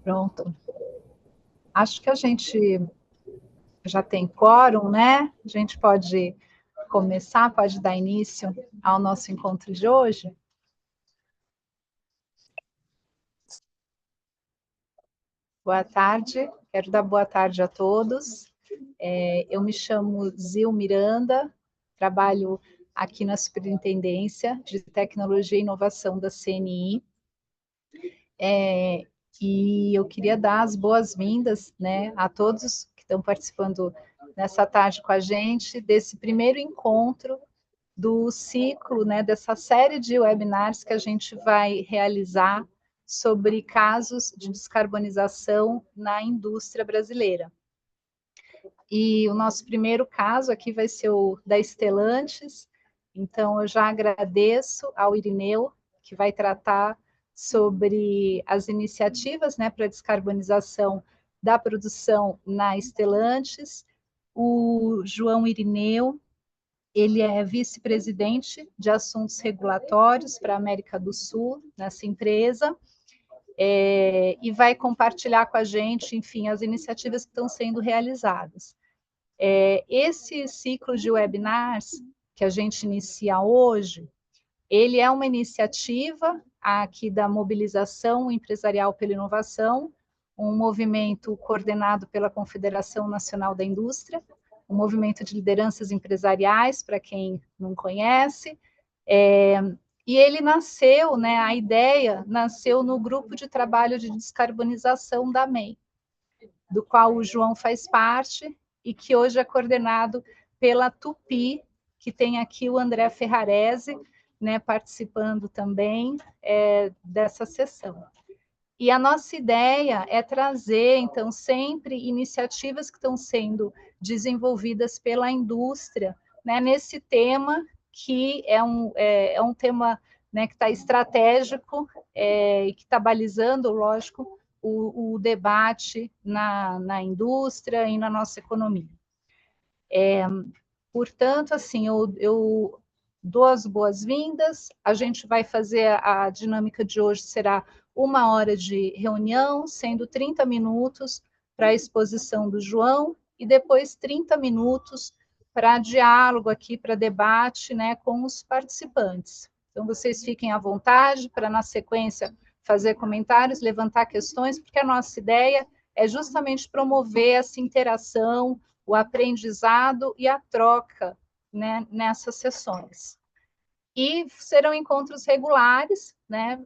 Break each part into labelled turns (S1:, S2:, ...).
S1: Pronto. Acho que a gente já tem quórum, né? A gente pode começar, pode dar início ao nosso encontro de hoje. Boa tarde, quero dar boa tarde a todos. Eu me chamo Zil Miranda, trabalho aqui na Superintendência de Tecnologia e Inovação da CNI. E eu queria dar as boas-vindas, né, a todos que estão participando nessa tarde com a gente, desse primeiro encontro do ciclo, né, dessa série de webinars que a gente vai realizar sobre casos de descarbonização na indústria brasileira. E o nosso primeiro caso aqui vai ser o da Stellantis, então eu já agradeço ao Irineu, que vai tratar sobre as iniciativas, né, para a descarbonização da produção na Stellantis. O João Irineu, ele é vice-presidente de assuntos regulatórios para a América do Sul, nessa empresa, e vai compartilhar com a gente, enfim, as iniciativas que estão sendo realizadas. Esse ciclo de webinars que a gente inicia hoje, ele é uma iniciativa aqui da Mobilização Empresarial pela Inovação, um movimento coordenado pela Confederação Nacional da Indústria, um movimento de lideranças empresariais, para quem não conhece, e ele nasceu, né, a ideia nasceu no grupo de trabalho de descarbonização da MEI, do qual o João faz parte e que hoje é coordenado pela Tupi, que tem aqui o André Ferrarese, né, participando também dessa sessão. E a nossa ideia é trazer, então, sempre iniciativas que estão sendo desenvolvidas pela indústria, né, nesse tema que é um tema, né, que está estratégico e que está balizando, lógico, o debate na indústria e na nossa economia. Portanto, assim, eu dou as boas-vindas, a gente vai fazer a dinâmica de hoje, será 1 hora de reunião, sendo 30 minutos para a exposição do João, e depois 30 minutos para diálogo aqui, para debate, né, com os participantes. Então, vocês fiquem à vontade para, na sequência, fazer comentários, levantar questões, porque a nossa ideia é justamente promover essa interação, o aprendizado e a troca, né, nessas sessões. E serão encontros regulares, né?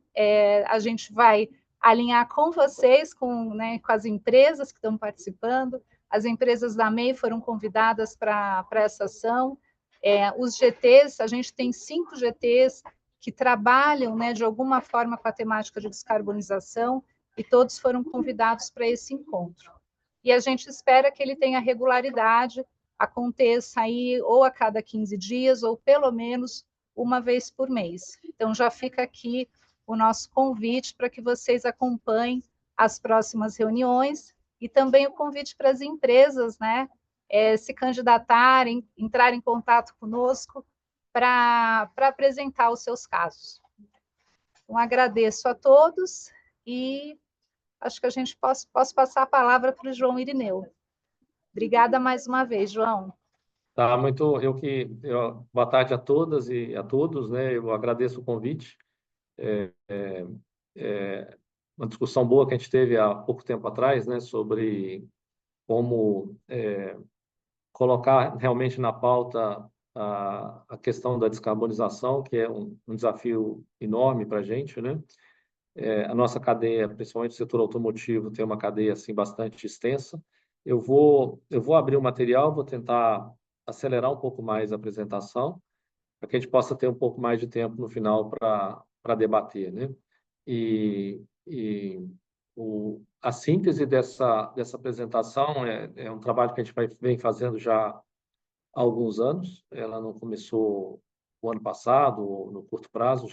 S1: A gente vai alinhar com vocês, né, com as empresas que estão participando. As empresas da MEI foram convidadas para essa ação. Os GTs, a gente tem 5 GTs que trabalham, né, de alguma forma com a temática de descarbonização, e todos foram convidados para esse encontro. E a gente espera que ele tenha regularidade, aconteça aí ou a cada 15 dias, ou pelo menos 1 vez por mês. Então, já fica aqui o nosso convite para que vocês acompanhem as próximas reuniões e também o convite para as empresas, né, se candidatarem, entrar em contato conosco para apresentar os seus casos. Então, agradeço a todos e acho que a gente posso passar a palavra para o João Irineu. Obrigada mais uma vez, João.
S2: Tá, boa tarde a todas e a todos, né? Eu agradeço o convite. É uma discussão boa que a gente teve há pouco tempo atrás, né? Sobre como colocar realmente na pauta a questão da descarbonização, que é um desafio enorme para a gente, né? A nossa cadeia, principalmente o setor automotivo, tem uma cadeia assim bastante extensa. Eu vou abrir o material, vou tentar acelerar um pouco mais a apresentação, para que a gente possa ter um pouco mais de tempo no final para debater, né? A síntese dessa apresentação é um trabalho que a gente vem fazendo já há alguns anos. Ela não começou o ano passado, ou no curto prazo,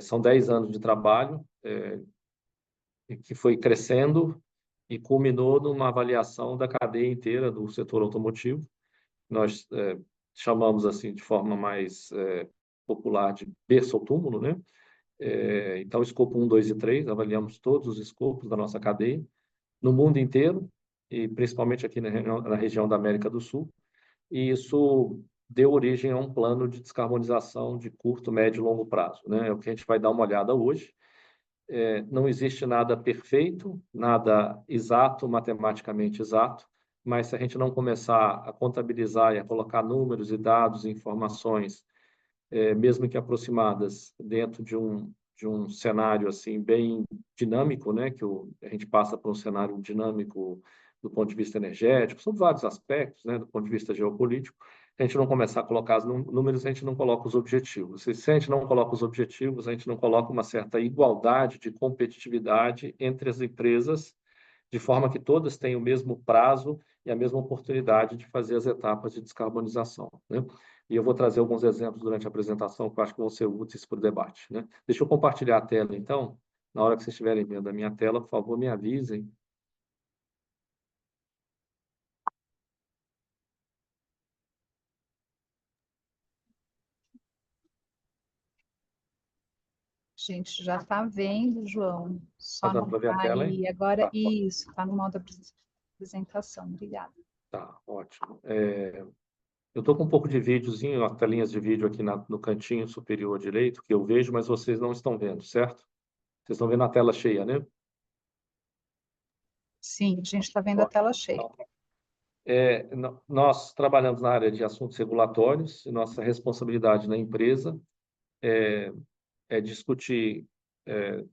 S2: são 10 anos de trabalho, que foi crescendo e culminou numa avaliação da cadeia inteira do setor automotivo. Nós chamamos assim de forma mais popular de berço ao túmulo, né? Então, escopo 1, 2 e 3, avaliamos todos os escopos da nossa cadeia, no mundo inteiro, e principalmente aqui na região da América do Sul, e isso deu origem a um plano de descarbonização de curto, médio e longo prazo, né? É o que a gente vai dar uma olhada hoje. Não existe nada perfeito, nada exato, matematicamente exato, mas se a gente não começar a contabilizar e a colocar números e dados e informações, mesmo que aproximadas, dentro de um cenário assim bem dinâmico, né, a gente passa por um cenário dinâmico do ponto de vista energético, sobre vários aspectos, né, do ponto de vista geopolítico, a gente não começar a colocar os números, a gente não coloca os objetivos. E se a gente não coloca os objetivos, a gente não coloca uma certa igualdade de competitividade entre as empresas, de forma que todas tenham o mesmo prazo e a mesma oportunidade de fazer as etapas de descarbonização, né? E eu vou trazer alguns exemplos durante a apresentação que eu acho que vão ser úteis para o debate, né? Deixa eu compartilhar a tela, então. Na hora que vocês estiverem vendo a minha tela, por favor, me avisem.
S1: A gente já está vendo, João.
S2: Está
S1: Só
S2: dando
S1: não
S2: para ver a
S1: está
S2: tela, hein?
S1: aí. Agora,
S2: Tá,
S1: isso, está no modo apresentação. Obrigada.
S2: tá, ótimo. Eu estou com um pouco de videozinho, as telinhas de vídeo aqui no cantinho superior direito, que eu vejo, mas vocês não estão vendo, certo? Vocês estão vendo a tela cheia, né?
S1: Sim, a gente está vendo a
S2: Ótimo.
S1: tela cheia.
S2: Então, nós trabalhamos na área de assuntos regulatórios e nossa responsabilidade na empresa é discutir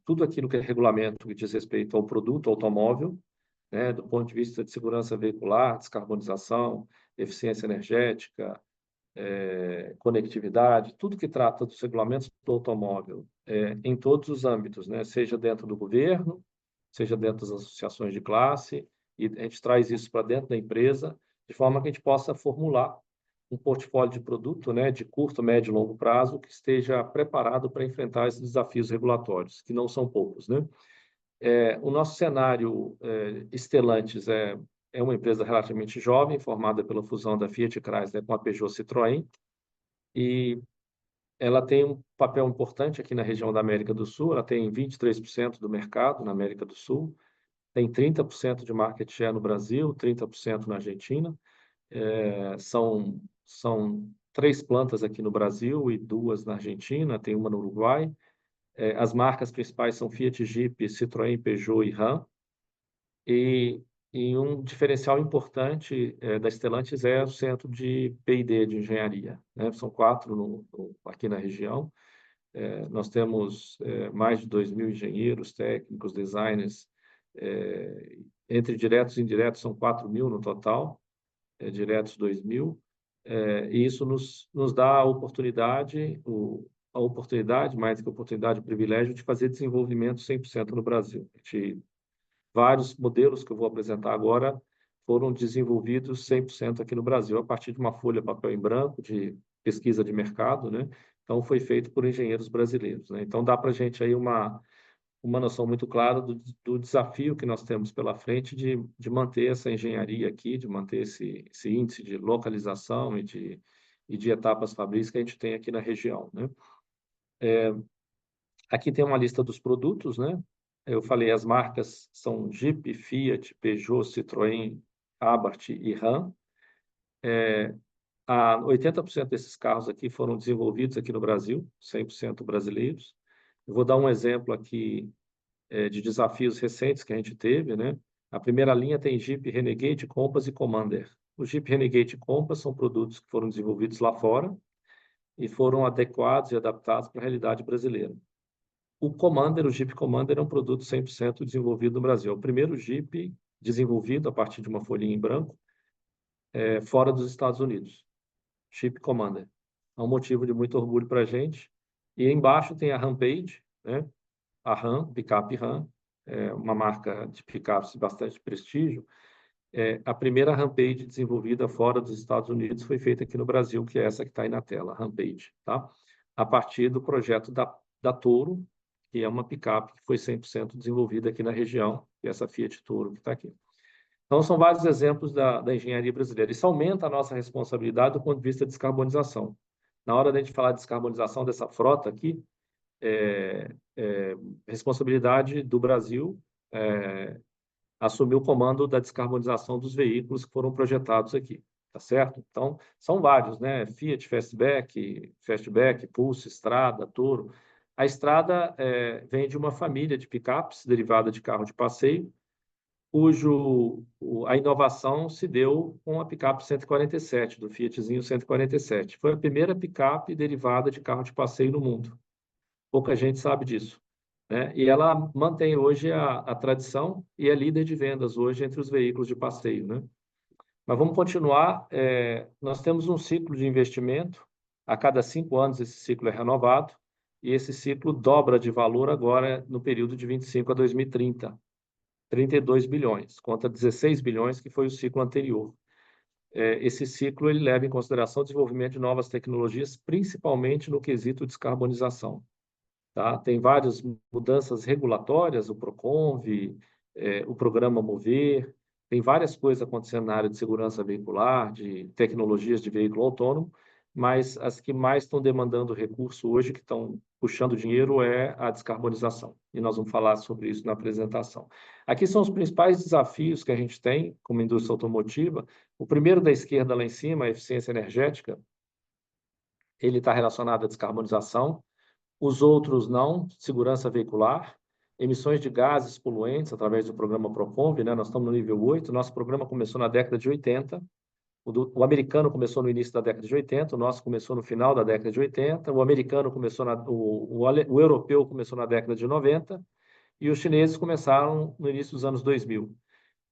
S2: tudo aquilo que é regulamento que diz respeito ao produto automóvel, né, do ponto de vista de segurança veicular, descarbonização, eficiência energética, conectividade, tudo que trata dos regulamentos do automóvel, em todos os âmbitos, né, seja dentro do governo, seja dentro das associações de classe, e a gente traz isso para dentro da empresa, de forma que a gente possa formular um portfólio de produto, né, de curto, médio e longo prazo, que esteja preparado para enfrentar esses desafios regulatórios, que não são poucos, né? O nosso cenário Stellantis é uma empresa relativamente jovem, formada pela fusão da Fiat Chrysler com a Peugeot Citroën, e ela tem um papel importante aqui na região da América do Sul, ela tem 23% do mercado na América do Sul, tem 30% de market share no Brasil, 30% na Argentina, são 3 plantas aqui no Brasil e 2 na Argentina, tem uma no Uruguai. As marcas principais são Fiat, Jeep, Citroën, Peugeot e Ram. E um diferencial importante da Stellantis é o centro de P&D, de engenharia, né? São 4 aqui na região. Nós temos mais de 2.000 engenheiros, técnicos, designers, entre diretos e indiretos são 4.000 no total, diretos 2.000, e isso nos dá a oportunidade, mais do que oportunidade, o privilégio de fazer desenvolvimento 100% no Brasil. Vários modelos que eu vou apresentar agora foram desenvolvidos 100% aqui no Brasil, a partir de uma folha papel em branco de pesquisa de mercado, né? Então, foi feito por engenheiros brasileiros, né? Então, dá para a gente aí uma noção muito clara do desafio que nós temos pela frente de manter essa engenharia aqui, de manter esse índice de localização e de etapas fabris que a gente tem aqui na região, né? Aqui tem uma lista dos produtos, né? Eu falei, as marcas são Jeep, Fiat, Peugeot, Citroën, Abarth e Ram. 80% desses carros aqui foram desenvolvidos aqui no Brasil, 100% brasileiros. Eu vou dar um exemplo aqui de desafios recentes que a gente teve, né? A primeira linha tem Jeep Renegade, Compass e Commander. O Jeep Renegade e Compass são produtos que foram desenvolvidos lá fora e foram adequados e adaptados para a realidade brasileira. O Jeep Commander é um produto 100% desenvolvido no Brasil. É o primeiro Jeep desenvolvido a partir de uma folhinha em branco fora dos Estados Unidos. Jeep Commander. É um motivo de muito orgulho para a gente. E embaixo tem a Rampage, né? A Ram, picape Ram, uma marca de picapes de bastante prestígio. A primeira Rampage desenvolvida fora dos Estados Unidos foi feita aqui no Brasil, que é essa que está aí na tela, a Rampage, tá? A partir do projeto da Toro, que é uma picape que foi 100% desenvolvida aqui na região, que é essa Fiat Toro que está aqui. Então, são vários exemplos da engenharia brasileira. Isso aumenta a nossa responsabilidade do ponto de vista de descarbonização. Na hora da gente falar de descarbonização dessa frota aqui, responsabilidade do Brasil assumir o comando da descarbonização dos veículos que foram projetados aqui, tá certo? Então, são vários, né? Fiat, Fastback, Pulse, Strada, Toro. A Strada vem de uma família de picapes derivada de carro de passeio, a inovação se deu com a picape 147, do Fiatzinho 147. Foi a primeira picape derivada de carro de passeio no mundo. Pouca gente sabe disso, né? E ela mantém hoje a tradição e é líder de vendas hoje entre os veículos de passeio, né? Mas vamos continuar. Nós temos um ciclo de investimento. A cada 5 anos esse ciclo é renovado e esse ciclo dobra de valor agora no período de 25 a 2030. 32 bilhões, contra 16 bilhões que foi o ciclo anterior. Esse ciclo ele leva em consideração o desenvolvimento de novas tecnologias, principalmente no quesito descarbonização. Tá? Tem várias mudanças regulatórias, o PROCONV, o programa Mover, tem várias coisas acontecendo na área de segurança veicular, de tecnologias de veículo autônomo, mas as que mais estão demandando recurso hoje, que estão puxando dinheiro, é a descarbonização. E nós vamos falar sobre isso na apresentação. Aqui são os principais desafios que a gente tem como indústria automotiva. O primeiro da esquerda lá em cima, a eficiência energética, ele está relacionado à descarbonização. Os outros não, segurança veicular, emissões de gases poluentes através do programa PROCONV, né? Nós estamos no nível 8, nosso programa começou na década de 80, o americano começou no início da década de 80, o nosso começou no final da década de 80, o americano começou, o europeu começou na década de 90 e os chineses começaram no início dos anos 2000.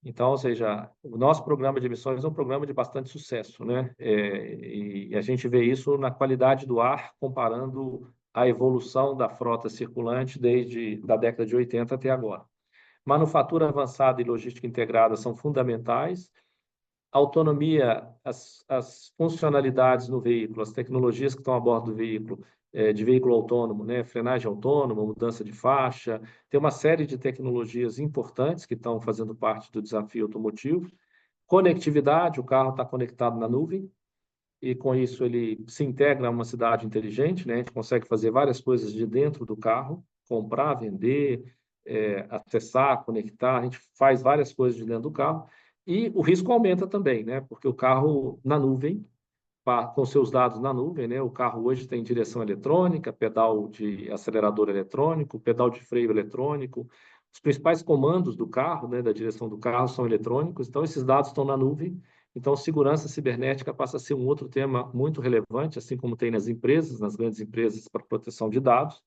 S2: Então, ou seja, o nosso programa de emissões é um programa de bastante sucesso, né? E a gente vê isso na qualidade do ar, comparando a evolução da frota circulante desde da década de 80 até agora. Manufatura avançada e logística integrada são fundamentais. Autonomia, as funcionalidades no veículo, as tecnologias que estão a bordo do veículo, de veículo autônomo, né? Frenagem autônoma, mudança de faixa, tem uma série de tecnologias importantes que estão fazendo parte do desafio automotivo. Conectividade, o carro está conectado na nuvem, e com isso ele se integra a uma cidade inteligente, né? A gente consegue fazer várias coisas de dentro do carro, comprar, vender, acessar, conectar, a gente faz várias coisas de dentro do carro, e o risco aumenta também, né? Porque o carro na nuvem, com seus dados na nuvem, né? O carro hoje tem direção eletrônica, pedal de acelerador eletrônico, pedal de freio eletrônico, os principais comandos do carro, né, da direção do carro são eletrônicos, então esses dados estão na nuvem. Então, segurança cibernética passa a ser um outro tema muito relevante, assim como tem nas empresas, nas grandes empresas para proteção de dados.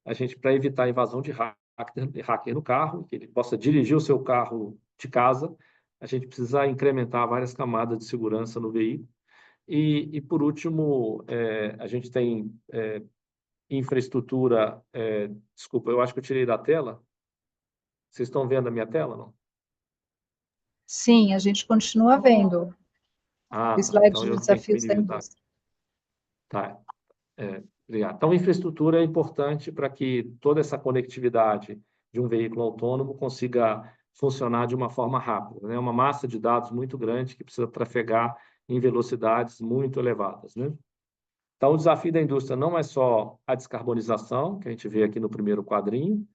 S2: A gente, para evitar a invasão de hacker no carro, que ele possa dirigir o seu carro de casa, a gente precisa incrementar várias camadas de segurança no veículo. E por último, a gente tem infraestrutura... desculpa, eu acho que eu tirei da tela. Vocês estão vendo a minha tela, não?
S1: Sim, a gente continua vendo o
S2: Tá.
S1: slide
S2: Então
S1: de
S2: eu tenho que me
S1: desafios da
S2: limitar.
S1: indústria.
S2: Tá. Obrigado. Então, infraestrutura é importante para que toda essa conectividade de um veículo autônomo consiga funcionar de uma forma rápida, né? Uma massa de dados muito grande que precisa trafegar em velocidades muito elevadas, né? Então, o desafio da indústria não é só a descarbonização, que a gente vê aqui no primeiro quadrinho,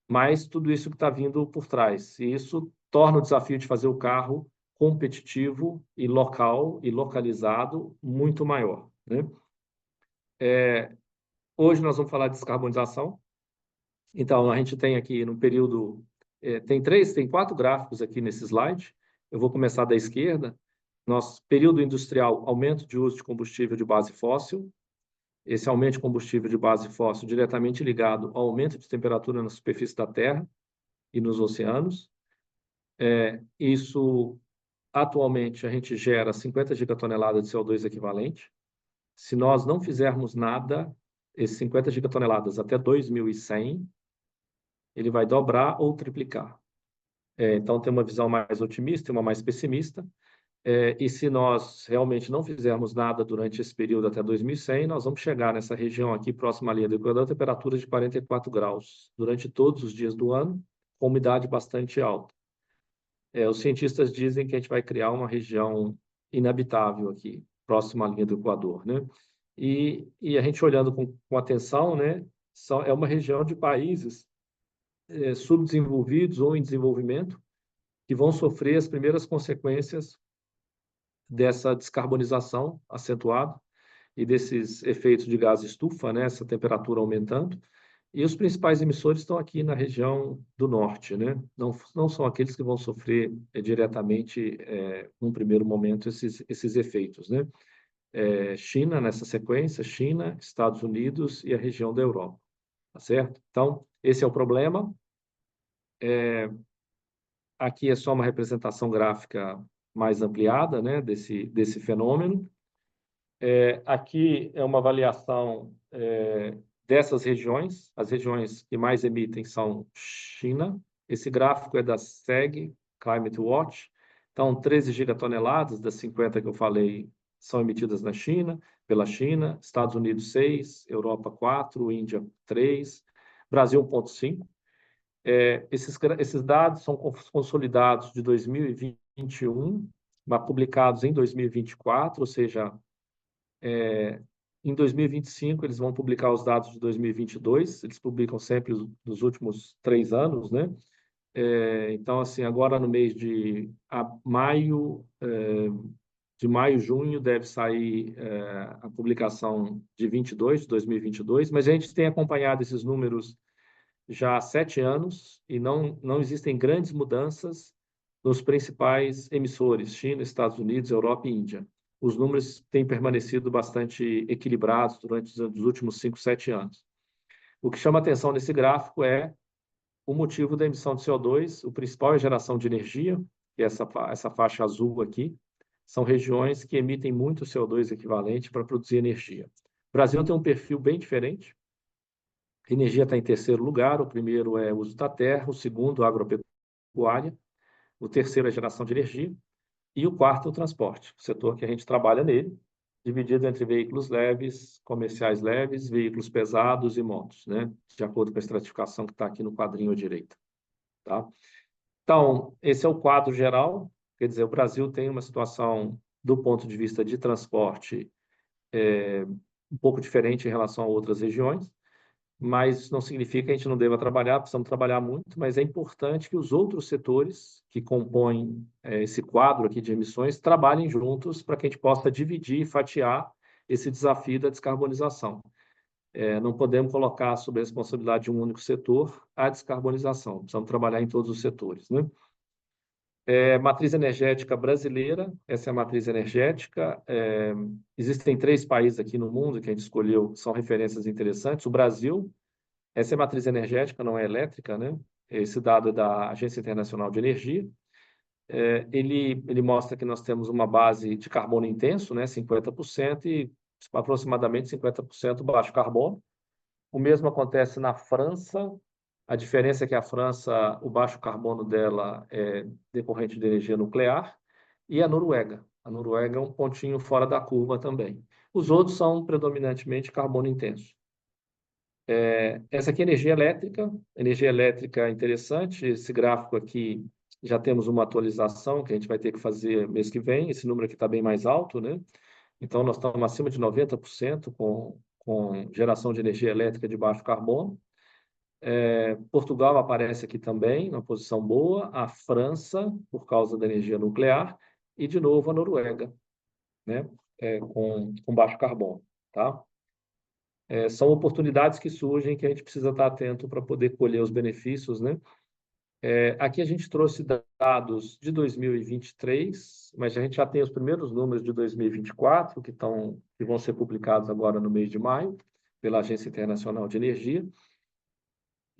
S2: mas tudo isso que está vindo por trás. E isso torna o desafio de fazer o carro competitivo e local e localizado muito maior, né? Hoje nós vamos falar de descarbonização. Então, a gente tem aqui no período... tem 4 gráficos aqui nesse slide. Eu vou começar da esquerda. Nosso período industrial, aumento de uso de combustível de base fóssil. Esse aumento de combustível de base fóssil diretamente ligado ao aumento de temperatura na superfície da Terra e nos oceanos. Isso, atualmente, a gente gera 50 gigatoneladas de CO2 equivalente. Se nós não fizermos nada, esses 50 gigatoneladas até 2100, ele vai dobrar ou triplicar. Então, tem uma visão mais otimista e uma mais pessimista. E se nós realmente não fizermos nada durante esse período até 2100, nós vamos chegar nessa região aqui, próxima à linha do Equador, temperaturas de 44 graus durante todos os dias do ano, com umidade bastante alta. Os cientistas dizem que a gente vai criar uma região inabitável aqui, próxima à linha do Equador, né? E a gente olhando com atenção, né? é uma região de países subdesenvolvidos ou em desenvolvimento que vão sofrer as primeiras consequências dessa descarbonização acentuada e desses efeitos de gás estufa, né, essa temperatura aumentando. E os principais emissores estão aqui na região do norte, né? Não são aqueles que vão sofrer diretamente, num primeiro momento, esses efeitos, né? China, nessa sequência, China, Estados Unidos e a região da Europa, tá certo? Então, esse é o problema. Aqui é só uma representação gráfica mais ampliada, né, desse fenômeno. Aqui é uma avaliação dessas regiões. As regiões que mais emitem são China. Esse gráfico é da SEG, Climate Watch. Então, 13 gigatoneladas das 50 que eu falei são emitidas na China, pela China, Estados Unidos 6, Europa 4, Índia 3, Brasil 1,5. Esses dados são consolidados de 2021, mas publicados em 2024, ou seja, em 2025 eles vão publicar os dados de 2022, eles publicam sempre dos últimos 3 anos, né? Então, assim, agora no mês de maio, junho, deve sair a publicação de 2022, mas a gente tem acompanhado esses números já há 7 anos e não existem grandes mudanças nos principais emissores, China, Estados Unidos, Europa e Índia. Os números têm permanecido bastante equilibrados durante os últimos 5, 7 anos. O que chama atenção nesse gráfico é o motivo da emissão de CO2. O principal é a geração de energia, que é essa faixa azul aqui. São regiões que emitem muito CO2 equivalente para produzir energia. O Brasil tem um perfil bem diferente. A energia está em terceiro lugar. O primeiro é o uso da terra, o segundo, a agropecuária, o terceiro é a geração de energia, e o quarto, o transporte, o setor que a gente trabalha nele, dividido entre veículos leves, comerciais leves, veículos pesados e motos, né? De acordo com a estratificação que está aqui no quadrinho à direita. Tá? Então, esse é o quadro geral, quer dizer, o Brasil tem uma situação, do ponto de vista de transporte, um pouco diferente em relação a outras regiões, mas isso não significa que a gente não deva trabalhar, precisamos trabalhar muito, mas é importante que os outros setores que compõem esse quadro aqui de emissões trabalhem juntos para que a gente possa dividir e fatiar esse desafio da descarbonização. Não podemos colocar sob a responsabilidade de um único setor a descarbonização, precisamos trabalhar em todos os setores, né? Matriz energética brasileira, essa é a matriz energética. Existem 3 países aqui no mundo que a gente escolheu, que são referências interessantes. O Brasil, essa é a matriz energética, não é elétrica, né? Esse dado é da Agência Internacional de Energia. Ele mostra que nós temos uma base de carbono intenso, né? 50%, e aproximadamente 50% baixo carbono. O mesmo acontece na França. A diferença é que a França, o baixo carbono dela é decorrente de energia nuclear, e a Noruega. A Noruega é um pontinho fora da curva também. Os outros são predominantemente carbono intenso. Essa aqui é energia elétrica é interessante. Esse gráfico aqui já temos uma atualização que a gente vai ter que fazer mês que vem. Esse número aqui está bem mais alto, né? Então, nós estamos acima de 90% com geração de energia elétrica de baixo carbono. Portugal aparece aqui também, numa posição boa, a França, por causa da energia nuclear, e, de novo, a Noruega, né? Com baixo carbono. Tá? São oportunidades que surgem que a gente precisa estar atento para poder colher os benefícios, né? Aqui a gente trouxe dados de 2023, mas a gente já tem os primeiros números de 2024, que vão ser publicados agora no mês de maio, pela Agência Internacional de Energia.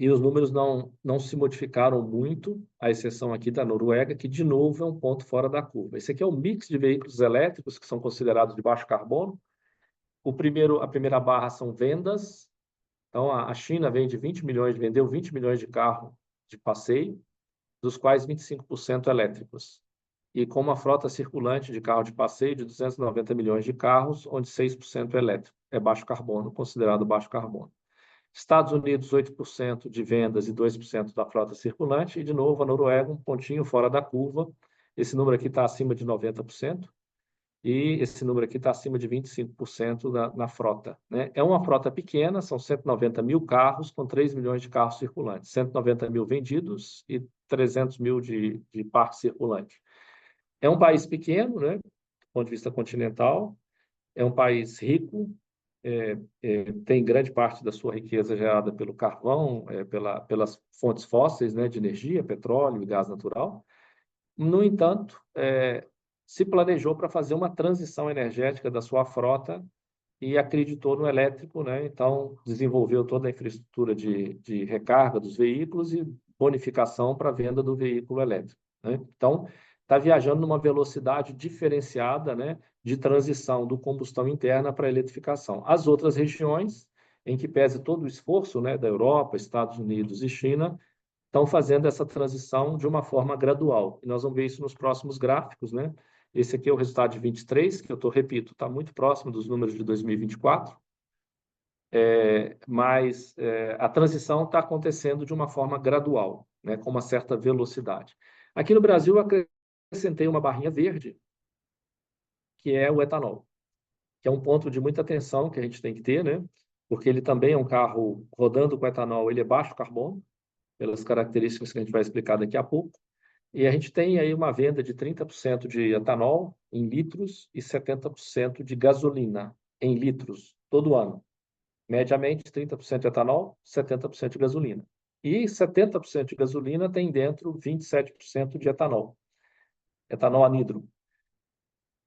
S2: E os números não se modificaram muito, à exceção aqui da Noruega, que, de novo, é um ponto fora da curva. Esse aqui é o mix de veículos elétricos que são considerados de baixo carbono. A primeira barra são vendas. Então, a China vendeu 20 milhões de carros de passeio, dos quais 25% elétricos. E com uma frota circulante de carro de passeio de 290 milhões de carros, onde 6% é elétrico. É baixo carbono, considerado baixo carbono. Estados Unidos, 8% de vendas e 2% da frota circulante. E, de novo, a Noruega, um pontinho fora da curva. Esse número aqui está acima de 90%. e esse número aqui está acima de 25% na frota, né? É uma frota pequena, são 190 mil carros, com 3 milhões de carros circulantes, 190 mil vendidos e 300 mil de parque circulante. É um país pequeno, né, do ponto de vista continental, é um país rico, tem grande parte da sua riqueza gerada pelo carvão, pelas fontes fósseis, né, de energia, petróleo e gás natural. No entanto, se planejou para fazer uma transição energética da sua frota e acreditou no elétrico, né? Então, desenvolveu toda a infraestrutura de recarga dos veículos e bonificação para a venda do veículo elétrico, né? Então, está viajando numa velocidade diferenciada, né, de transição do combustão interna para a eletrificação. As outras regiões, em que pese todo o esforço, né, da Europa, Estados Unidos e China, estão fazendo essa transição de uma forma gradual. E nós vamos ver isso nos próximos gráficos, né? Esse aqui é o resultado de 23, que repito, está muito próximo dos números de 2024, mas a transição está acontecendo de uma forma gradual, né, com uma certa velocidade. Aqui no Brasil, eu acrescentei uma barrinha verde, que é o etanol, que é um ponto de muita atenção que a gente tem que ter, né? Porque ele também é um carro rodando com etanol, ele é baixo carbono, pelas características que a gente vai explicar daqui a pouco. E a gente tem aí uma venda de 30% de etanol em litros e 70% de gasolina em litros todo ano. Mediamente, 30% de etanol, 70% de gasolina. E 70% de gasolina tem dentro 27% de etanol anidro.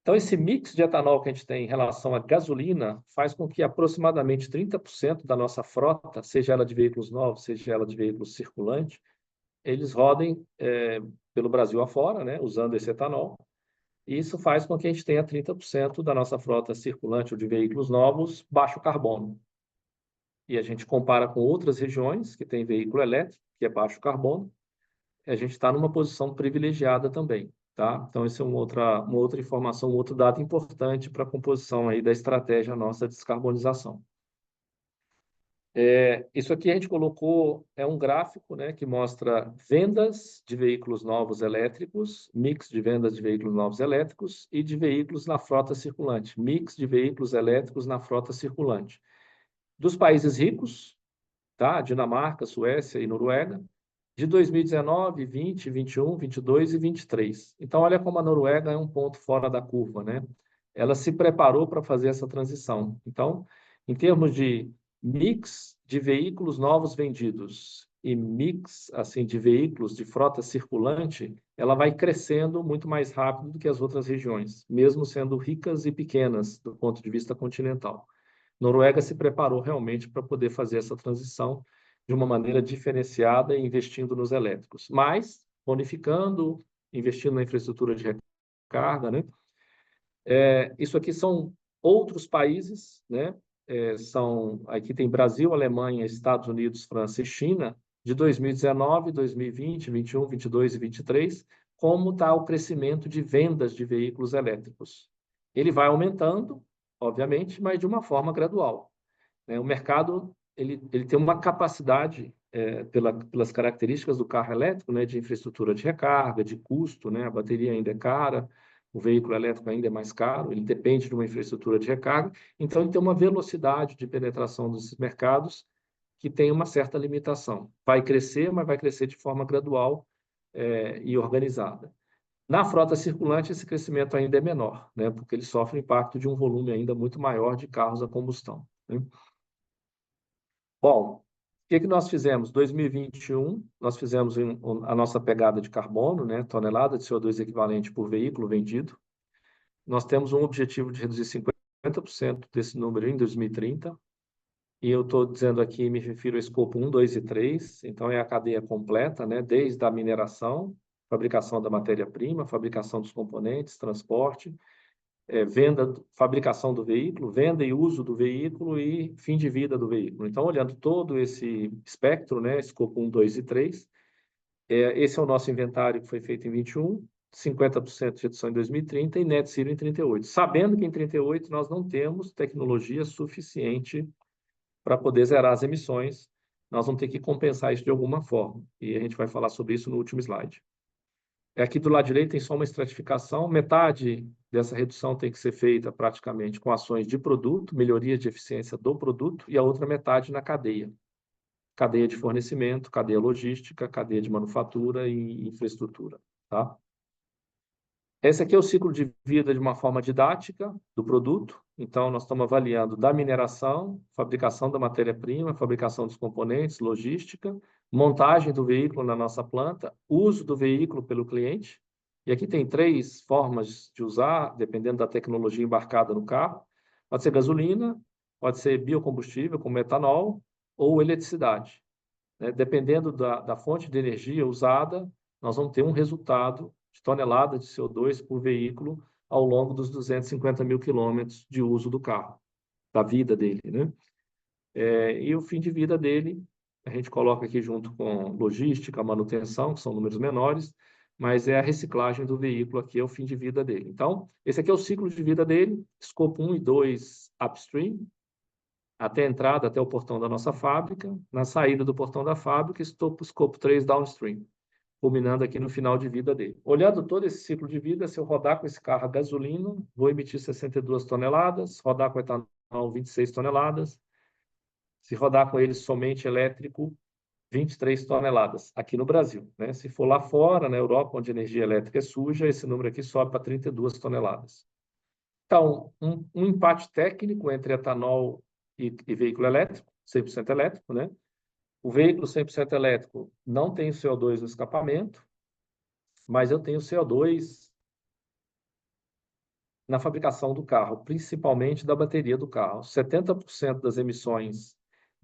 S2: Então, esse mix de etanol que a gente tem em relação à gasolina faz com que aproximadamente 30% da nossa frota, seja ela de veículos novos, seja ela de veículos circulantes, eles rodem pelo Brasil afora, né, usando esse etanol. E isso faz com que a gente tenha 30% da nossa frota circulante ou de veículos novos baixo carbono. E a gente compara com outras regiões que têm veículo elétrico, que é baixo carbono, e a gente está numa posição privilegiada também, tá? Então, isso é uma outra informação, um outro dado importante para a composição aí da estratégia nossa de descarbonização. Isso aqui a gente colocou, é um gráfico, né, que mostra vendas de veículos novos elétricos, mix de vendas de veículos novos elétricos e de veículos na frota circulante, mix de veículos elétricos na frota circulante. Dos países ricos, tá? Dinamarca, Suécia e Noruega, de 2019, 20, 21, 22 e 23. Então, olha como a Noruega é um ponto fora da curva, né? Ela se preparou para fazer essa transição. Então, em termos de mix de veículos novos vendidos e mix assim de veículos de frota circulante, ela vai crescendo muito mais rápido do que as outras regiões, mesmo sendo ricas e pequenas do ponto de vista continental. Noruega se preparou realmente para poder fazer essa transição de uma maneira diferenciada, investindo nos elétricos, mas bonificando, investindo na infraestrutura de recarga, né? Isso aqui são outros países, né? Aqui tem Brasil, Alemanha, Estados Unidos, França e China, de 2019, 2020, 21, 22 e 23, como está o crescimento de vendas de veículos elétricos. Ele vai aumentando, obviamente, mas de uma forma gradual, né? O mercado ele tem uma capacidade, pelas características do carro elétrico, né, de infraestrutura de recarga, de custo, né? A bateria ainda é cara, o veículo elétrico ainda é mais caro, ele depende de uma infraestrutura de recarga, então ele tem uma velocidade de penetração desses mercados que tem uma certa limitação. Vai crescer, mas vai crescer de forma gradual, e organizada. Na frota circulante, esse crescimento ainda é menor, né, porque ele sofre o impacto de um volume ainda muito maior de carros a combustão, né? Bom, o que nós fizemos? 2021, nós fizemos a nossa pegada de carbono, né, tonelada de CO2 equivalente por veículo vendido. Nós temos um objetivo de reduzir 50% desse número em 2030, e eu estou dizendo aqui, me refiro ao escopo 1, 2 e 3, então é a cadeia completa, né, desde a mineração, fabricação da matéria-prima, fabricação dos componentes, transporte, venda, fabricação do veículo, venda e uso do veículo e fim de vida do veículo. Então, olhando todo esse espectro, né, escopo 1, 2 e 3, esse é o nosso inventário que foi feito em 21, 50% de redução em 2030 e net zero em 38. Sabendo que em 38 nós não temos tecnologia suficiente para poder zerar as emissões, nós vamos ter que compensar isso de alguma forma. E a gente vai falar sobre isso no último slide. Aqui do lado direito tem só uma estratificação. Metade dessa redução tem que ser feita praticamente com ações de produto, melhoria de eficiência do produto, e a outra metade na cadeia. Cadeia de fornecimento, cadeia logística, cadeia de manufatura e infraestrutura. Tá? Esse aqui é o ciclo de vida de uma forma didática do produto. Então, nós estamos avaliando da mineração, fabricação da matéria-prima, fabricação dos componentes, logística, montagem do veículo na nossa planta, uso do veículo pelo cliente. E aqui tem 3 formas de usar, dependendo da tecnologia embarcada no carro. Pode ser gasolina, pode ser biocombustível, como etanol, ou eletricidade. Dependendo da fonte de energia usada, nós vamos ter um resultado de tonelada de CO2 por veículo ao longo dos 250 mil quilômetros de uso do carro, da vida dele, né? E o fim de vida dele, a gente coloca aqui junto com logística, manutenção, que são números menores, mas é a reciclagem do veículo aqui, é o fim de vida dele. Então, esse aqui é o ciclo de vida dele, escopo 1 e 2 upstream, até a entrada, até o portão da nossa fábrica, na saída do portão da fábrica, escopo 3 downstream, culminando aqui no final de vida dele. Olhando todo esse ciclo de vida, se eu rodar com esse carro a gasolina, vou emitir 62 toneladas, rodar com etanol 26 toneladas, se rodar com ele somente elétrico, 23 toneladas, aqui no Brasil. Né? Se for lá fora, na Europa, onde a energia elétrica é suja, esse número aqui sobe para 32 toneladas. Então, um empate técnico entre etanol e veículo elétrico, 100% elétrico, né? O veículo 100% elétrico não tem CO2 no escapamento, mas eu tenho CO2 na fabricação do carro, principalmente da bateria do carro. 70% das emissões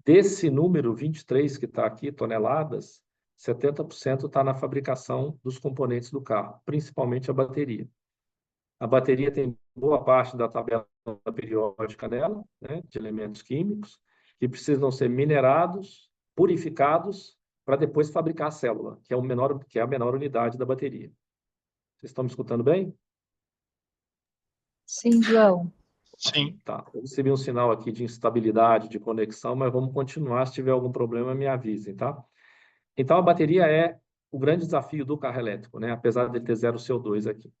S2: desse número 23 que está aqui, toneladas, 70% está na fabricação dos componentes do carro, principalmente a bateria. A bateria tem boa parte da tabela periódica dela, né, de elementos químicos, que precisam ser minerados, purificados, para depois fabricar a célula, que é a menor unidade da bateria. Vocês estão me escutando bem?
S1: Sim, João.
S3: Sim.
S2: Tá. Eu recebi um sinal aqui de instabilidade de conexão, mas vamos continuar. Se tiver algum problema, me avisem, tá? Então, a bateria é o grande desafio do carro elétrico, né? Apesar de ele ter 0 CO2 aqui.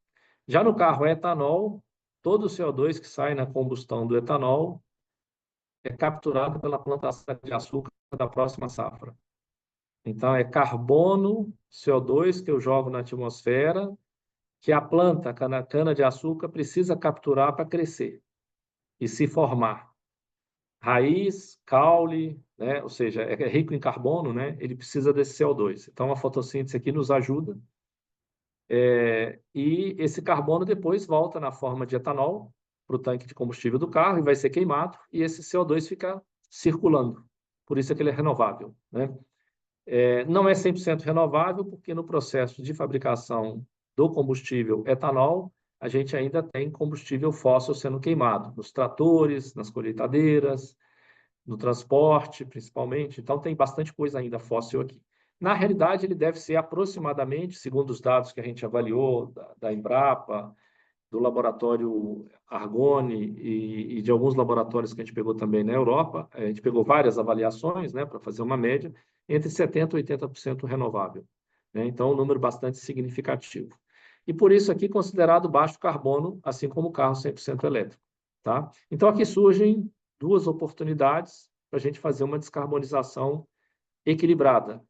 S2: Já no carro etanol, todo o CO2 que sai na combustão do etanol é capturado pela plantação de açúcar da próxima safra. Então, é carbono, CO2 que eu jogo na atmosfera, que a planta, a cana-de-açúcar, precisa capturar para crescer e se formar. Raiz, caule, né? Ou seja, é rico em carbono, né? Ele precisa desse CO2. Então, a fotossíntese aqui nos ajuda. E esse carbono depois volta na forma de etanol para o tanque de combustível do carro e vai ser queimado, e esse CO2 fica circulando. Por isso é que ele é renovável, né? Não é 100% renovável, porque no processo de fabricação do combustível etanol, a gente ainda tem combustível fóssil sendo queimado, nos tratores, nas colheitadeiras, no transporte, principalmente. Então, tem bastante coisa ainda fóssil aqui. Na realidade, ele deve ser aproximadamente, segundo os dados que a gente avaliou, da Embrapa, do laboratório Argonne e de alguns laboratórios que a gente pegou também na Europa, a gente pegou várias avaliações, né, para fazer uma média, entre 70% e 80% renovável. Né? Então, um número bastante significativo. E por isso aqui considerado baixo carbono, assim como o carro 100% elétrico. Tá? Então, aqui surgem 2 oportunidades para a gente fazer uma descarbonização equilibrada.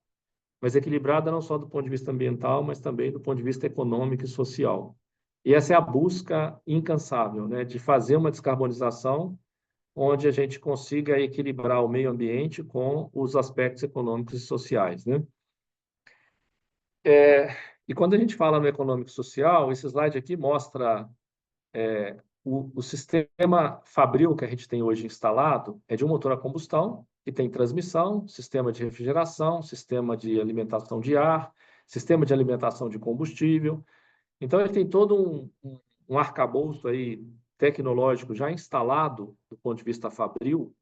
S2: Mas equilibrada não só do ponto de vista ambiental, mas também do ponto de vista econômico e social. E essa é a busca incansável, né, de fazer uma descarbonização onde a gente consiga equilibrar o meio ambiente com os aspectos econômicos e sociais, né? E quando a gente fala no econômico e social, esse slide aqui mostra o sistema fabril que a gente tem hoje instalado é de um motor a combustão, que tem transmissão, sistema de refrigeração, sistema de alimentação de ar, sistema de alimentação de combustível. Então, ele tem todo um arcabouço aí tecnológico já instalado do ponto de vista fabril,